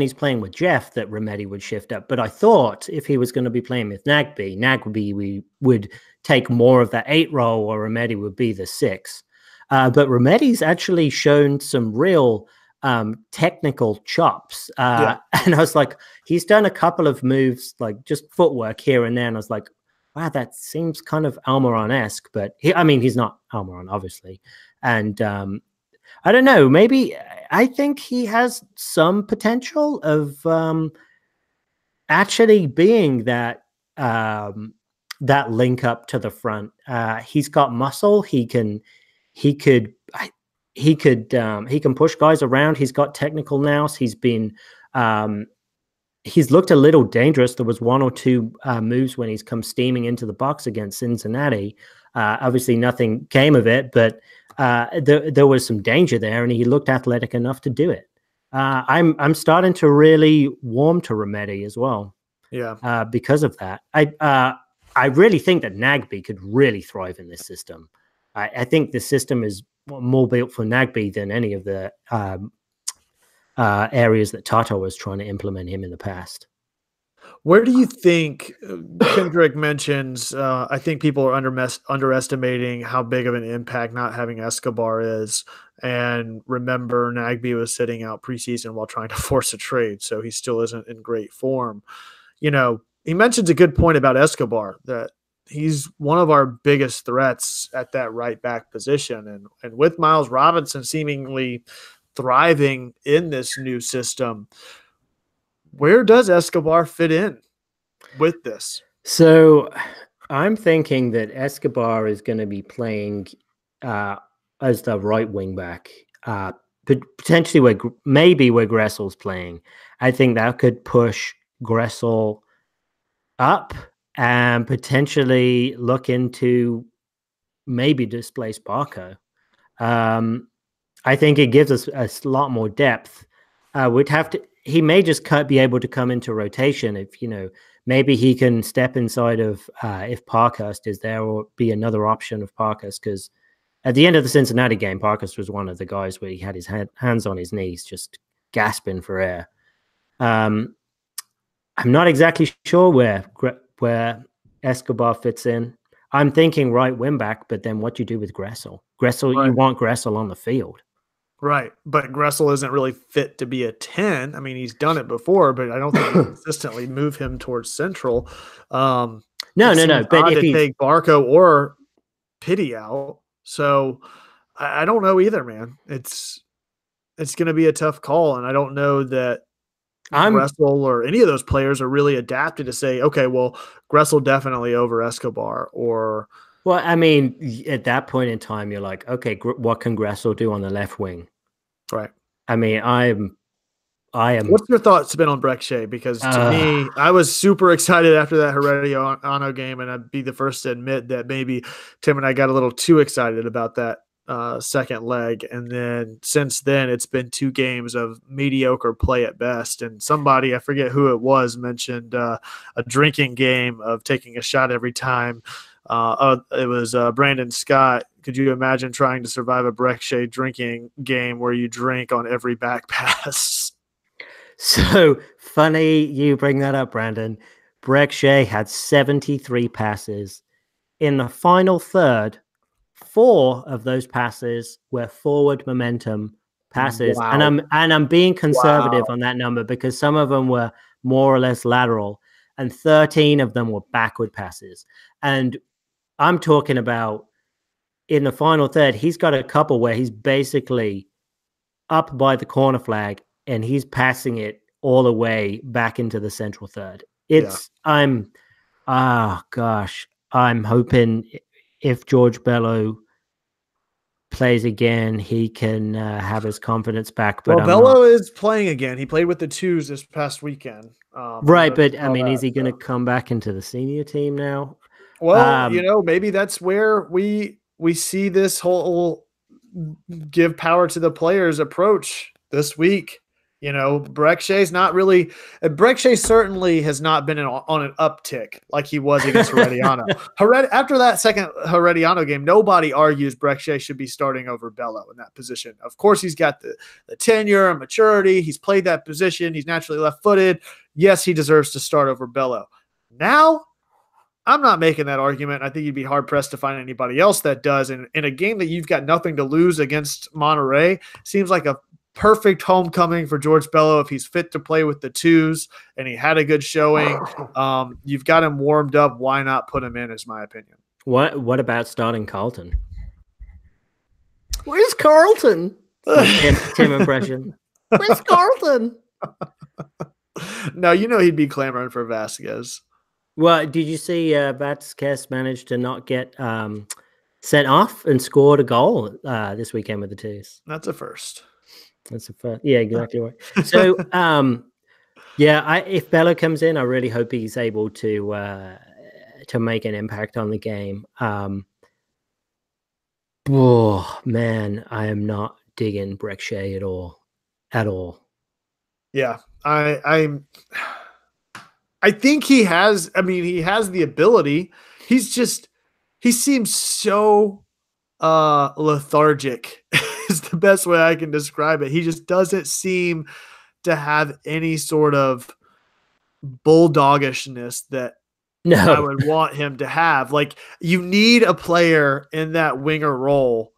he's playing with Jeff, that Remedi would shift up. But I thought if he was going to be playing with Nagby we would take more of that 8 role, or Remedi would be the 6. But Remedi's actually shown some real technical chops. And I was like, he's done a couple of moves, like just footwork here and there. And I was like, wow, that seems kind of Almiron-esque, but he's not Almiron, obviously. And I don't know, maybe I think he has some potential of actually being that link up to the front. He's got muscle. He can push guys around. He's got technical nous. He's looked a little dangerous. There was 1 or 2 moves when he's come steaming into the box against Cincinnati. Obviously nothing came of it, but there was some danger there, and he looked athletic enough to do it. I'm starting to really warm to Remedy as well. Yeah. Because of that, I really think that Nagby could really thrive in this system. I think the system is more built for Nagby than any of the areas that Tata was trying to implement him in the past. Where do you think Kendrick mentions? I think people are underestimating how big of an impact not having Escobar is. And remember, Nagby was sitting out preseason while trying to force a trade, so he still isn't in great form. He mentions a good point about Escobar, that he's one of our biggest threats at that right back position. And with Miles Robinson seemingly thriving in this new system, where does Escobar fit in with this? So I'm thinking that Escobar is going to be playing as the right wing back, potentially where Gressel's playing. I think that could push Gressel up and potentially look into maybe displace Barco. I think it gives us a lot more depth. He may just be able to come into rotation if, maybe he can step inside of if Parkhurst is there, or be another option of Parkhurst, because at the end of the Cincinnati game, Parkhurst was one of the guys where he had his hands on his knees, just gasping for air. I'm not exactly sure where Escobar fits in. I'm thinking right wing back, but then what do you do with Gressel? Right. You want Gressel on the field. Right. But Gressel isn't really fit to be a 10. I mean, he's done it before, but I don't think you consistently move him towards central. No. But if to take Barco or Pity out. So I don't know either, man. It's going to be a tough call. And I don't know that Gressel or any of those players are really adapted to say, okay, well, Gressel definitely over Escobar, or. Well, I mean, at that point in time, you're like, okay, what can Gressel do on the left wing? Right. I mean, I am. What's your thoughts been on Breck Shea? Because to me, I was super excited after that Herediano game, and I'd be the first to admit that maybe Tim and I got a little too excited about that second leg. And then since then, it's been 2 games of mediocre play at best. And somebody, I forget who it was, mentioned a drinking game of taking a shot every time. It was Brandon Scott. Could you imagine trying to survive a Breck Shea drinking game where you drink on every back pass? So funny you bring that up, Brandon. Breck Shea had 73 passes. In the final third, 4 of those passes were forward momentum passes. Wow. And I'm being conservative on that number, because some of them were more or less lateral, and 13 of them were backward passes. And I'm talking about in the final third, he's got a couple where he's basically up by the corner flag and he's passing it all the way back into the central third. I'm hoping if George Bello plays again, he can have his confidence back. But Bello is playing again. He played with the 2s this past weekend. Right, but I mean, is he going to come back into the senior team now? Well, maybe that's where we see this whole give power to the players approach this week. Breck Shea's not really – Breck Shea certainly has not been on an uptick like he was against Herediano. After that second Herediano game, nobody argues Breck Shea should be starting over Bello in that position. Of course, he's got the tenure and maturity. He's played that position. He's naturally left-footed. Yes, he deserves to start over Bello. Now, I'm not making that argument. I think you'd be hard-pressed to find anybody else that does. And in a game that you've got nothing to lose against Monterey, seems like a perfect homecoming for George Bello if he's fit to play with the 2s and he had a good showing. You've got him warmed up. Why not put him in, is my opinion. What about starting Carlton? Where's Carlton? Tim impression. Where's Carlton? No, he'd be clamoring for Vasquez. Well, did you see Vasquez managed to not get sent off and scored a goal this weekend with the 2s? That's a first. That's a first. Yeah, exactly right. So, if Bello comes in, I really hope he's able to make an impact on the game. Oh man, I am not digging Breck Shea at all. Yeah, I think he has. I mean, he has the ability. He seems so lethargic. Is the best way I can describe it. He just doesn't seem to have any sort of bulldogishness that I No, would want him to have. Like, you need a player in that winger role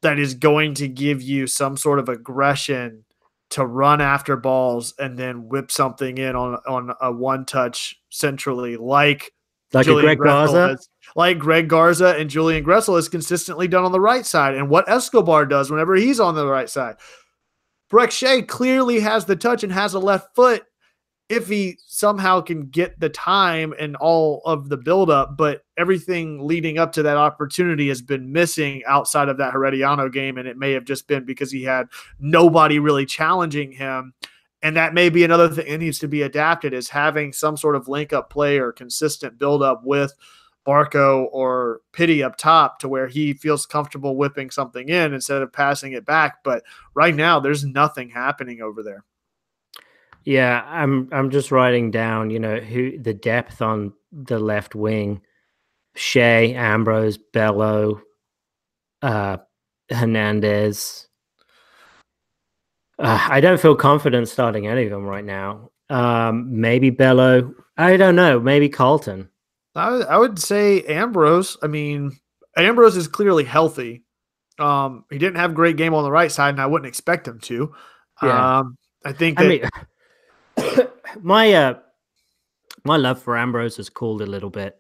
that is going to give you some sort of aggression to run after balls and then whip something in on a one touch centrally, like like a Julian Greg Gressel Garza. has, like Greg Garza and Julian Gressel has consistently done on the right side, and what Escobar does whenever he's on the right side. Breck Shea clearly has the touch and has a left foot if he somehow can get the time and all of the buildup, but everything leading up to that opportunity has been missing outside of that Herediano game, and it may have just been because he had nobody really challenging him. And that may be another thing that needs to be adapted, is having some sort of link-up play or consistent buildup with Barco or Pitti up top to where he feels comfortable whipping something in instead of passing it back. But right now, there's nothing happening over there. Yeah, I'm just writing down, who the depth on the left wing: Shea, Ambrose, Bello, Hernandez. I don't feel confident starting any of them right now. Maybe Bello. I don't know. Maybe Carlton. I would say Ambrose. I mean, Ambrose is clearly healthy. He didn't have a great game on the right side, and I wouldn't expect him to. Yeah. I think I that mean, my love for Ambrose has cooled a little bit.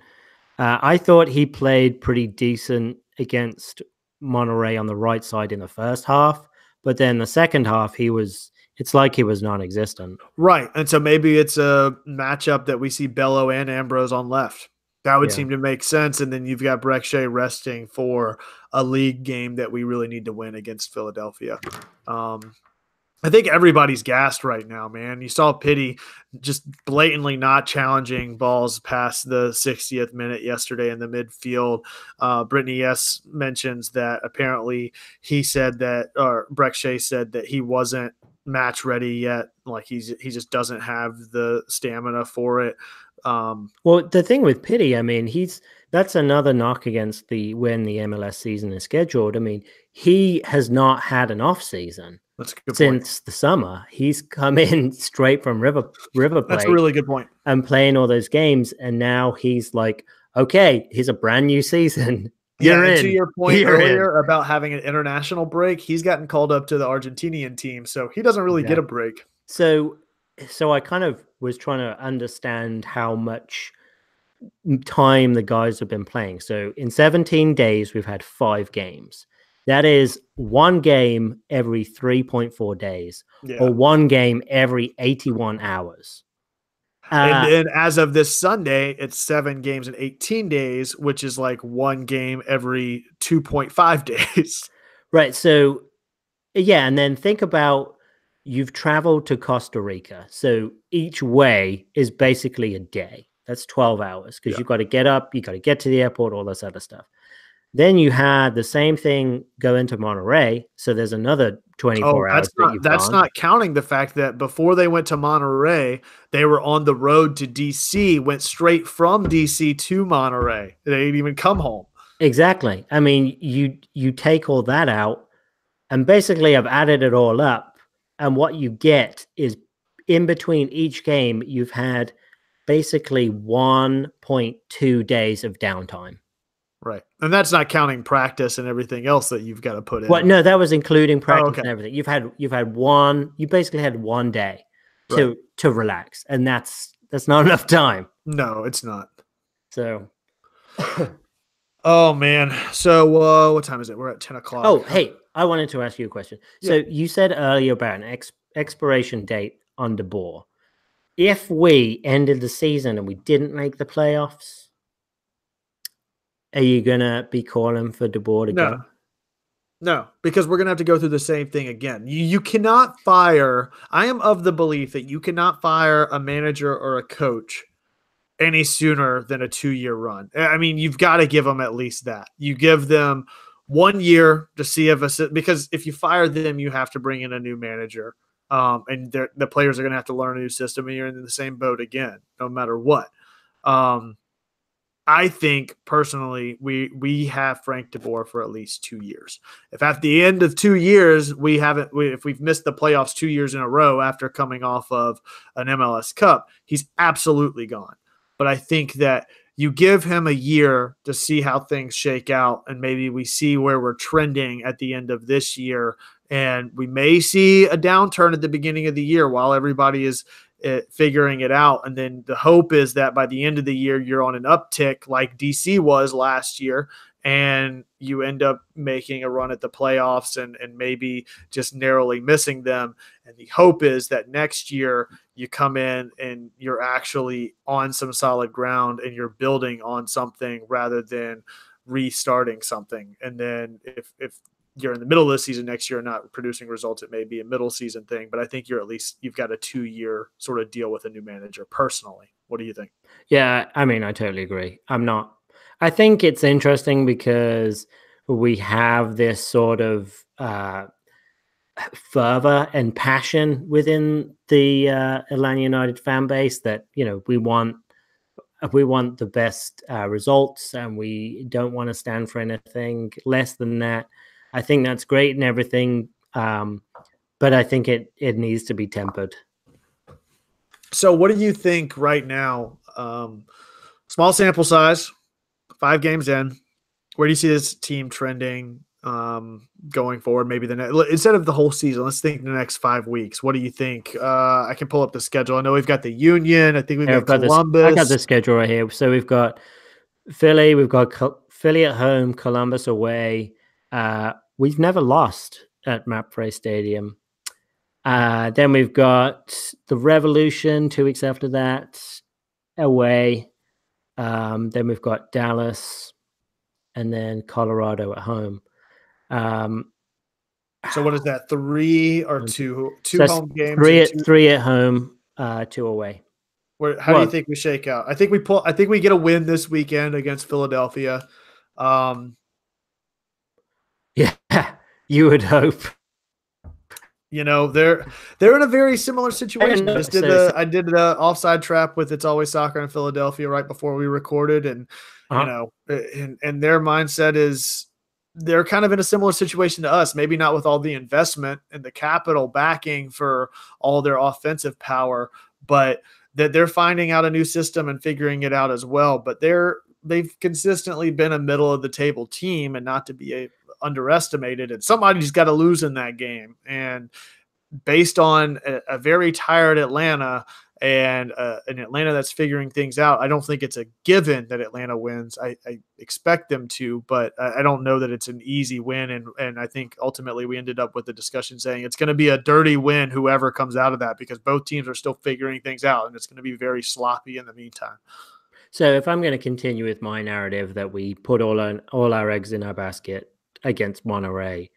I thought he played pretty decent against Monterey on the right side in the first half, but then the second half it's like he was non-existent. right, and so maybe it's a matchup that we see Bello and Ambrose on left. That would seem to make sense, and then you've got Breck Shea resting for a league game that we really need to win against Philadelphia. I think everybody's gassed right now, man. You saw Pitti just blatantly not challenging balls past the 60th minute yesterday in the midfield. Brittany S. mentions that apparently he said that, or Breck Shea said that he wasn't match ready yet. Like he just doesn't have the stamina for it. Well, the thing with Pitti, I mean, that's another knock against when the MLS season is scheduled. I mean, he has not had an off season. That's a good since the summer. He's come in straight from River Plate. That's a really good point. And playing all those games, and now he's like, okay, here's a brand new season. To your point earlier about having an international break, he's gotten called up to the Argentinian team, so he doesn't really get a break. So I kind of was trying to understand how much time the guys have been playing. So in 17 days, we've had 5 games. That is one game every 3.4 days, or one game every 81 hours. And then as of this Sunday, it's 7 games in 18 days, which is like one game every 2.5 days. Right. So, yeah. And then think about, you've traveled to Costa Rica. So each way is basically a day. That's 12 hours because you've got to get up, you got to get to the airport, all this other stuff. Then you had the same thing go into Monterey, so there's another 24 hours. That's not counting the fact that before they went to Monterey, they were on the road to DC, went straight from DC to Monterey. They didn't even come home. Exactly. I mean, you take all that out, and basically I've added it all up, and what you get is in between each game, you've had basically 1.2 days of downtime. Right. And that's not counting practice and everything else that you've got to put in. Well, no, that was including practice and everything. You basically had one day to relax, and that's not enough time. No, it's not. So oh man. So what time is it? We're at 10 o'clock. Oh, hey, I wanted to ask you a question. Yeah. So you said earlier about an expiration date on De Boer. If we ended the season and we didn't make the playoffs, are you going to be calling for De Boer to go? No, because we're going to have to go through the same thing again. You cannot fire. I am of the belief that you cannot fire a manager or a coach any sooner than a 2-year run. I mean, you've got to give them at least that. You give them 1 year to see because if you fire them, you have to bring in a new manager. And the players are going to have to learn a new system, and you're in the same boat again, no matter what. I think personally, we have Frank DeBoer for at least 2 years. If at the end of 2 years if we've missed the playoffs 2 years in a row after coming off of an MLS Cup, he's absolutely gone. But I think that you give him a year to see how things shake out, and maybe we see where we're trending at the end of this year, and we may see a downturn at the beginning of the year while everybody is figuring it out. And then the hope is that by the end of the year, you're on an uptick like DC was last year, and you end up making a run at the playoffs and maybe just narrowly missing them. And the hope is that next year you come in and you're actually on some solid ground and you're building on something rather than restarting something. And then if you're in the middle of the season next year and not producing results, it may be a middle season thing, but I think you've got a 2-year sort of deal with a new manager personally. What do you think? Yeah, I mean, I totally agree. I think it's interesting because we have this sort of fervor and passion within the Atlanta United fan base that, we want the best results, and we don't want to stand for anything less than that. I think that's great and everything, but I think it needs to be tempered. So what do you think right now? Small sample size, 5 games in. Where do you see this team trending going forward? Maybe instead of the whole season, let's think the next 5 weeks. What do you think? I can pull up the schedule. I know we've got the Union. I think we've got Columbus. I got the schedule right here. So we've got Philly. We've got Philly at home, Columbus away. We've never lost at MAPFRE Stadium. Then we've got the Revolution 2 weeks after that, away. Then we've got Dallas, and then Colorado at home. So what is that? 3 or 2? 2 home games. 3 at home, 2 away. How do you think we shake out? I think we get a win this weekend against Philadelphia. Yeah, you would hope. They're in a very similar situation. I did the offside trap with It's Always Soccer in Philadelphia right before we recorded, and and their mindset is they're kind of in a similar situation to us. Maybe not with all the investment and the capital backing for all their offensive power, but that they're finding out a new system and figuring it out as well. But they've consistently been a middle of the table team, and not to be underestimated, and somebody's got to lose in that game. And based on a very tired Atlanta and an Atlanta that's figuring things out, I don't think it's a given that Atlanta wins. I expect them to, but I don't know that it's an easy win. And I think ultimately we ended up with the discussion saying it's going to be a dirty win, whoever comes out of that, because both teams are still figuring things out, and it's going to be very sloppy in the meantime. So if I'm going to continue with my narrative that we put all our eggs in our basket against Monterey,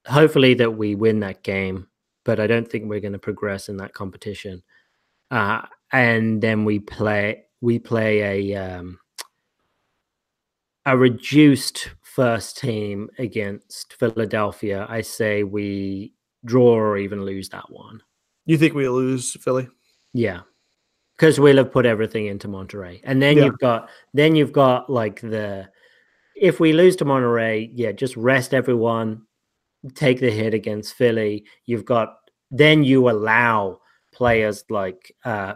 hopefully that we win that game, but I don't think we're going to progress in that competition. And then we play a reduced first team against Philadelphia. I say we draw or even lose that one. You think we lose Philly? Yeah. Because we'll have put everything into Monterey. And then you've got like if we lose to Monterey, just rest everyone, take the hit against Philly. Then you allow players like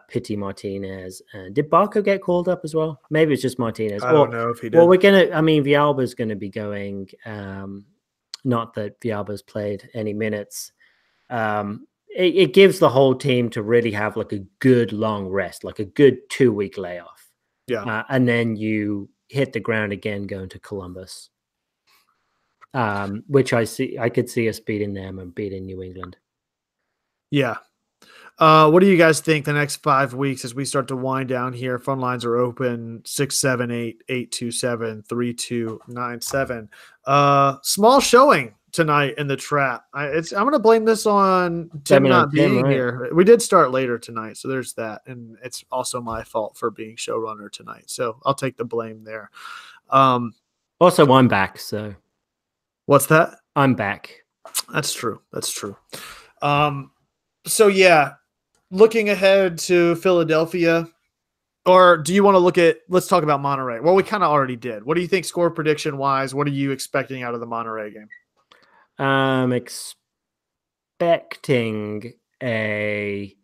Pity Martinez. And did Barco get called up as well? Maybe it's just Martinez. I don't know if he did. Well, Villalba's going to be going. Not that Villalba's played any minutes. It gives the whole team to really have like a good long rest, like a good 2-week layoff. Yeah. And then you hit the ground again going to Columbus, which I could see us beating them and beating New England. Yeah. What do you guys think the next 5 weeks as we start to wind down here? Phone lines are open 678-827-3297. Small showing tonight in the trap. I'm going to blame this on Tim not being here. We did start later tonight, so there's that, and it's also my fault for being showrunner tonight. So I'll take the blame there. Also, I'm back. So what's that? I'm back. That's true. So yeah, looking ahead to Philadelphia, or do you want to look at? Let's talk about Monterey. Well, we kind of already did. What do you think score prediction wise? What are you expecting out of the Monterey game? I'm expecting a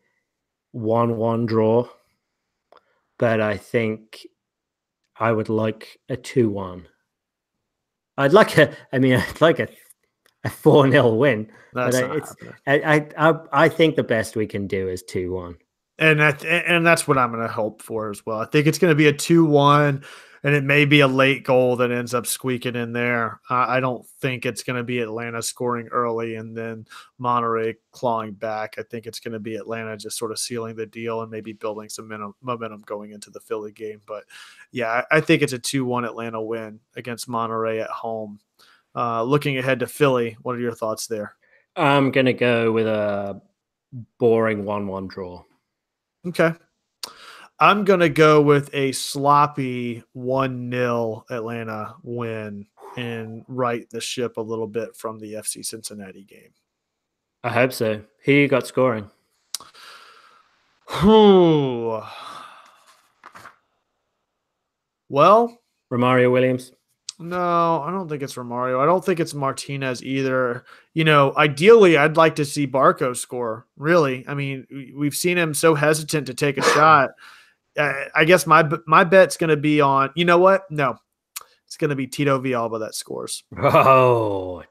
1-1 draw, but I think I would like a 2-1. I'd like a 4-0 win. That's but not I think the best we can do is 2-1. And that's what I'm going to hope for as well. I think it's going to be a 2-1, and it may be a late goal that ends up squeaking in there. I don't think it's going to be Atlanta scoring early and then Monterey clawing back. I think it's going to be Atlanta just sort of sealing the deal and maybe building some momentum going into the Philly game. But yeah, I think it's a 2-1 Atlanta win against Monterey at home. Looking ahead to Philly, what are your thoughts there? I'm going to go with a boring 1-1 draw. Okay. I'm going to go with a sloppy 1-0 Atlanta win and right the ship a little bit from the FC Cincinnati game. I hope so. Who you got scoring? Well, Romario Williams. No, I don't think it's Romario. I don't think it's Martinez either. Ideally, I'd like to see Barco score, really. I mean, we've seen him so hesitant to take a shot. I guess my bet's going to be on, you know what? No, it's going to be Tito Villalba that scores. Oh.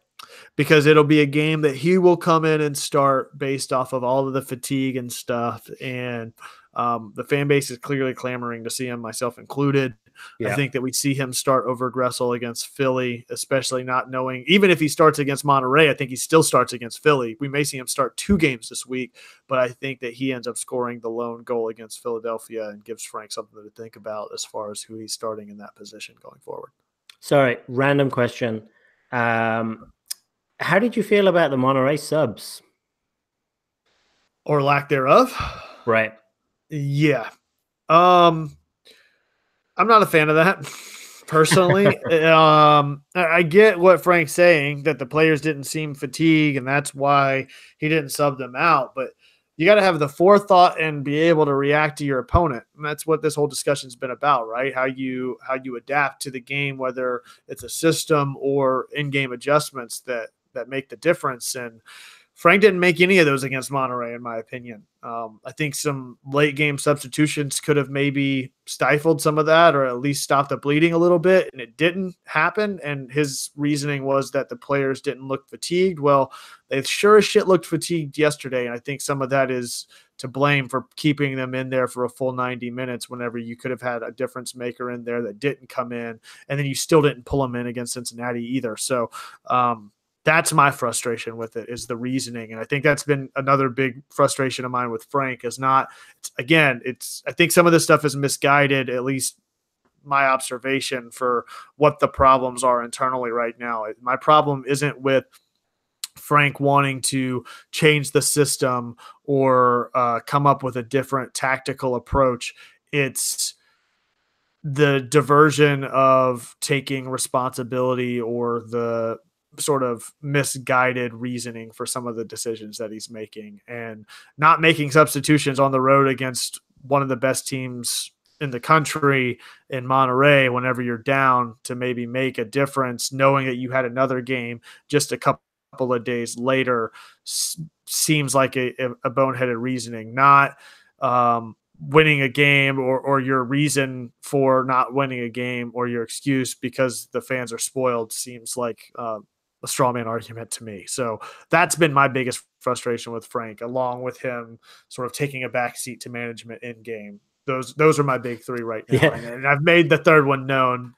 Because it'll be a game that he will come in and start based off of all of the fatigue and stuff. And the fan base is clearly clamoring to see him, myself included. Yeah. I think that we see him start over Gressel against Philly, especially not knowing, even if he starts against Monterey, I think he still starts against Philly. We may see him start 2 games this week, but I think that he ends up scoring the lone goal against Philadelphia and gives Frank something to think about as far as who he's starting in that position going forward. Sorry, random question. How did you feel about the Monterey subs? Or lack thereof? Right. Yeah. I'm not a fan of that personally. I get what Frank's saying, that the players didn't seem fatigued and that's why he didn't sub them out. But you got to have the forethought and be able to react to your opponent. And that's what this whole discussion's been about, right? How you adapt to the game, whether it's a system or in-game adjustments that make the difference. And Frank didn't make any of those against Monterey, in my opinion. I think some late game substitutions could have maybe stifled some of that, or at least stopped the bleeding a little bit, and it didn't happen. And his reasoning was that the players didn't look fatigued. Well, they sure as shit looked fatigued yesterday, and I think some of that is to blame for keeping them in there for a full 90 minutes whenever you could have had a difference maker in there that didn't come in, and then you still didn't pull them in against Cincinnati either. So, that's my frustration with it, is the reasoning. And I think that's been another big frustration of mine with Frank is I think some of this stuff is misguided, at least my observation for what the problems are internally right now. My problem isn't with Frank wanting to change the system or come up with a different tactical approach. It's the diversion of taking responsibility or the sort of misguided reasoning for some of the decisions that he's making, and not making substitutions on the road against one of the best teams in the country in Monterey whenever you're down to maybe make a difference, knowing that you had another game just a couple of days later seems like a boneheaded reasoning. Not winning a game or your reason for not winning a game or your excuse because the fans are spoiled seems like a straw man argument to me. So that's been my biggest frustration with Frank, along with him sort of taking a backseat to management in game. Those are my big 3 right now. Yeah. And I've made the third one known.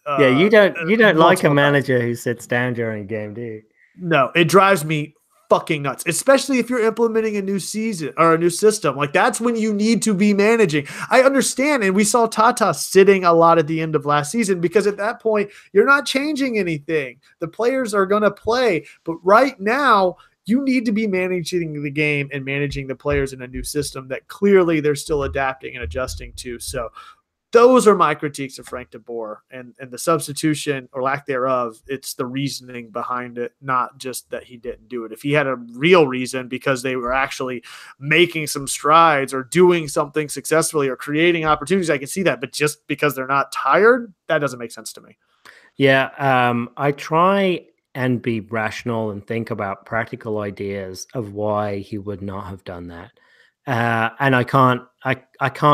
Yeah, you don't like a manager who sits down during a game, do you? No, it drives me fucking nuts, especially if you're implementing a new season or a new system. Like, that's when you need to be managing. I understand. And we saw Tata sitting a lot at the end of last season, because at that point you're not changing anything. The players are going to play, but right now you need to be managing the game and managing the players in a new system that clearly they're still adapting and adjusting to. So those are my critiques of Frank DeBoer and the substitution or lack thereof. It's the reasoning behind it, not just that he didn't do it. If he had a real reason because they were actually making some strides or doing something successfully or creating opportunities, I can see that. But just because they're not tired, that doesn't make sense to me. Yeah, I try and be rational and think about practical ideas of why he would not have done that, and I can't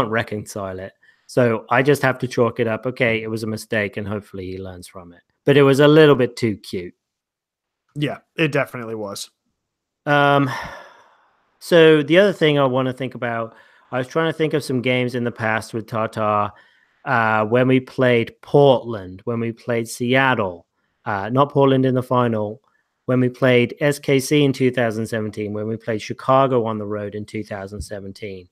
reconcile it. So I just have to chalk it up. Okay, it was a mistake, and hopefully he learns from it. But it was a little bit too cute. Yeah, it definitely was. So the other thing I want to think about, I was trying to think of some games in the past with Tata. When we played Portland, when we played Seattle, not Portland in the final, when we played SKC in 2017, when we played Chicago on the road in 2017.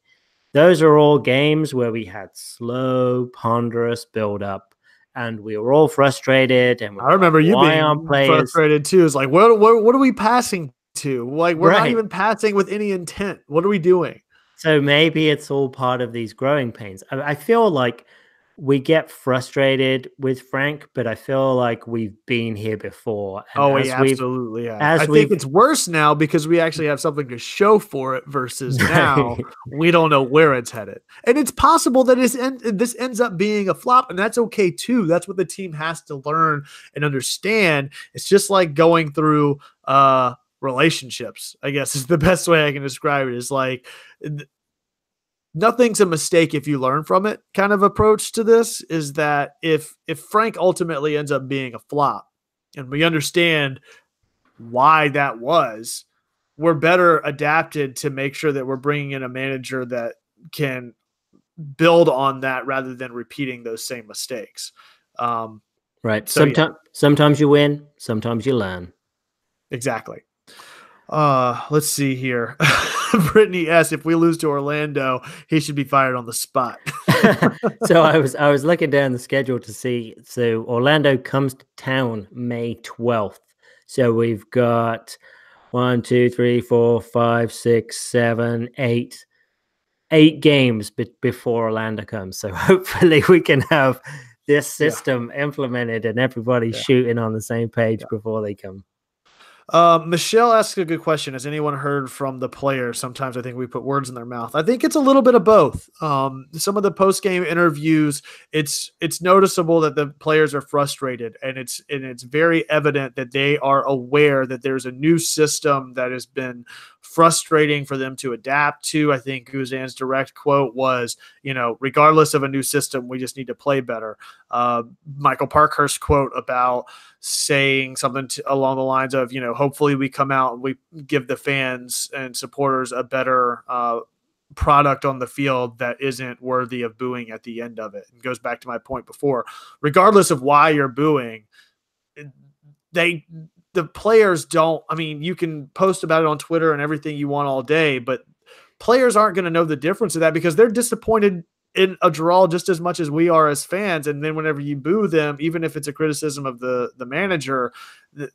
Those are all games where we had slow, ponderous build-up, and we were all frustrated. And I remember you being frustrated too. It's like, what are we passing to? Like, we're not even passing with any intent. What are we doing? So maybe it's all part of these growing pains. I feel like we get frustrated with Frank, but I feel like we've been here before. And we absolutely have. I think it's worse now because we actually have something to show for it versus now we don't know where it's headed. And it's possible that this ends up being a flop, and that's okay too. That's what the team has to learn and understand. It's just like going through relationships, I guess is the best way I can describe it. Is like nothing's a mistake if you learn from it kind of approach to this is that if Frank ultimately ends up being a flop and we understand why that was, we're better adapted to make sure that we're bringing in a manager that can build on that rather than repeating those same mistakes. Right. So sometimes you win, sometimes you learn. Exactly. Let's see here. Brittany S. If we lose to Orlando, he should be fired on the spot. So I was looking down the schedule to see. So Orlando comes to town May 12th. So we've got 1, 2, 3, 4, 5, 6, 7, 8 games before Orlando comes. So hopefully we can have this system implemented and everybody's shooting on the same page before they come. Michelle asks a good question. Has anyone heard from the players? Sometimes I think we put words in their mouth. I think it's a little bit of both. Some of the post-game interviews, it's noticeable that the players are frustrated, and it's very evident that they are aware that there's a new system that has been frustrating for them to adapt to. I think Guzan's direct quote was, regardless of a new system, we just need to play better. Michael Parkhurst's quote about saying something along the lines of, hopefully we come out and we give the fans and supporters a better product on the field that isn't worthy of booing at the end of it. It goes back to my point before. Regardless of why you're booing, the players don't, you can post about it on Twitter and everything you want all day, but players aren't going to know the difference of that because they're disappointed in a draw just as much as we are as fans. And then whenever you boo them, even if it's a criticism of the manager,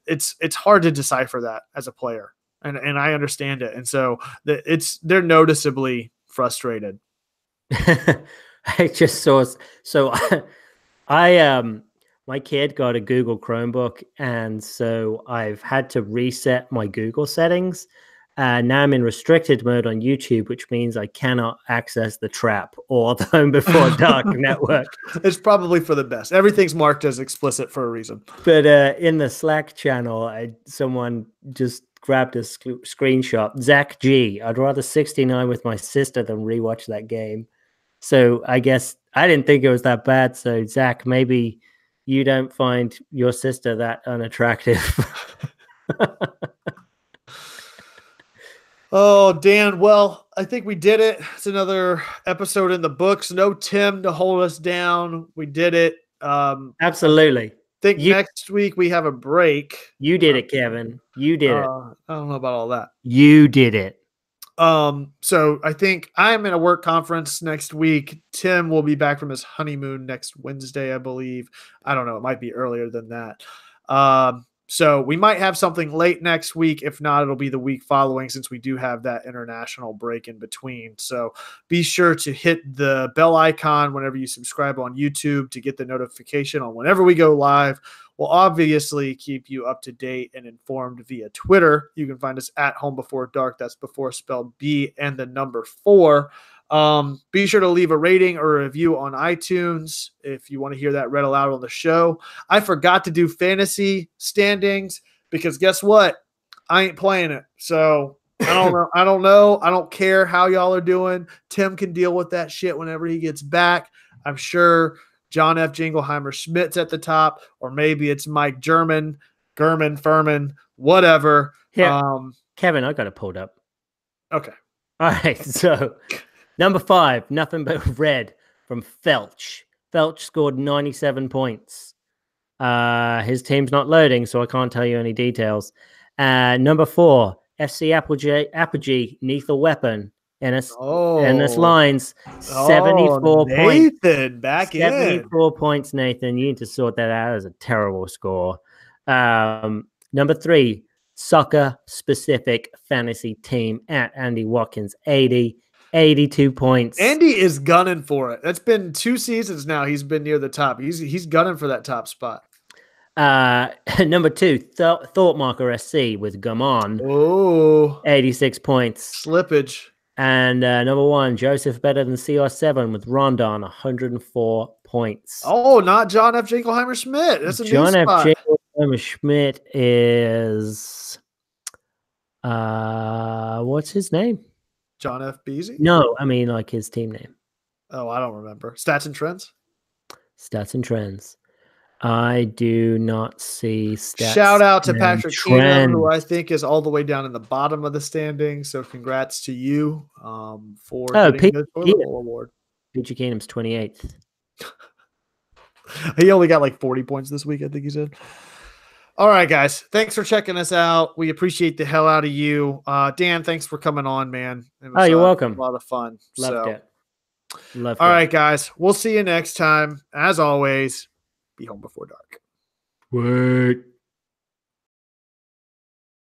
it's hard to decipher that as a player. And I understand it. And so they're noticeably frustrated. I just saw, my kid got a Google Chromebook, and so I've had to reset my Google settings. Now I'm in restricted mode on YouTube, which means I cannot access the Trap or the Home Before Dark network. It's probably for the best. Everything's marked as explicit for a reason. But in the Slack channel, someone just grabbed a screenshot. Zach G. I'd rather 69 with my sister than rewatch that game. So I guess I didn't think it was that bad. So Zach, maybe you don't find your sister that unattractive. Oh, Dan. Well, I think we did it. It's another episode in the books. No Tim to hold us down. We did it. Absolutely. I think next week we have a break. You did it, Kevin. You did it. I don't know about all that. You did it. So I think I'm in a work conference next week. Tim will be back from his honeymoon next Wednesday, I believe. I don't know. It might be earlier than that. So we might have something late next week. If not, it'll be the week following since we do have that international break in between. So be sure to hit the bell icon whenever you subscribe on YouTube to get the notification on whenever we go live. We'll obviously keep you up to date and informed via Twitter. You can find us at Home Before Dark. That's before spelled B and the number 4. Be sure to leave a rating or a review on iTunes if you want to hear that read aloud on the show. I forgot to do fantasy standings because guess what? I ain't playing it. So I don't know. I don't know. I don't care how y'all are doing. Tim can deal with that shit whenever he gets back. I'm sure John F. Jingleheimer Schmidt's at the top, or maybe it's Mike German, Furman, whatever. Yeah. Kevin, I got it pulled up. Okay. All right. So number 5, nothing but red from Felch. Felch scored 97 points. His team's not loading, so I can't tell you any details. Number 4, FC Apogee, Lethal Weapon. Ennis Lines, 74 points. Nathan, back 74 points, Nathan. You need to sort that out as a terrible score. Number 3, Soccer Specific Fantasy Team at Andy Watkins, 82 points. Andy is gunning for it. That's been 2 seasons now. He's been near the top. He's gunning for that top spot. Number 2, Thought Marker SC with Gaman. Oh, 86 points. Slippage. And number 1, Joseph Better Than CR7 with Rondon, 104 points. Oh, not John F. Jingleheimer Schmidt. That's a John new F. spot. Jingleheimer Schmidt is what's his name? John F. Beasy? No, I mean like his team name. Oh, I don't remember. Stats and Trends? Stats and Trends. I do not see stats. Shout out to Patrick Keenum, who I think is all the way down in the bottom of the standings. So congrats to you for getting the toilet bowl award. Peachy Keenum's 28th. He only got like 40 points this week, I think he said. All right, guys. Thanks for checking us out. We appreciate the hell out of you. Dan, thanks for coming on, man. You're welcome. A lot of fun. Loved it. All right, guys. We'll see you next time. As always, be home before dark. Wait.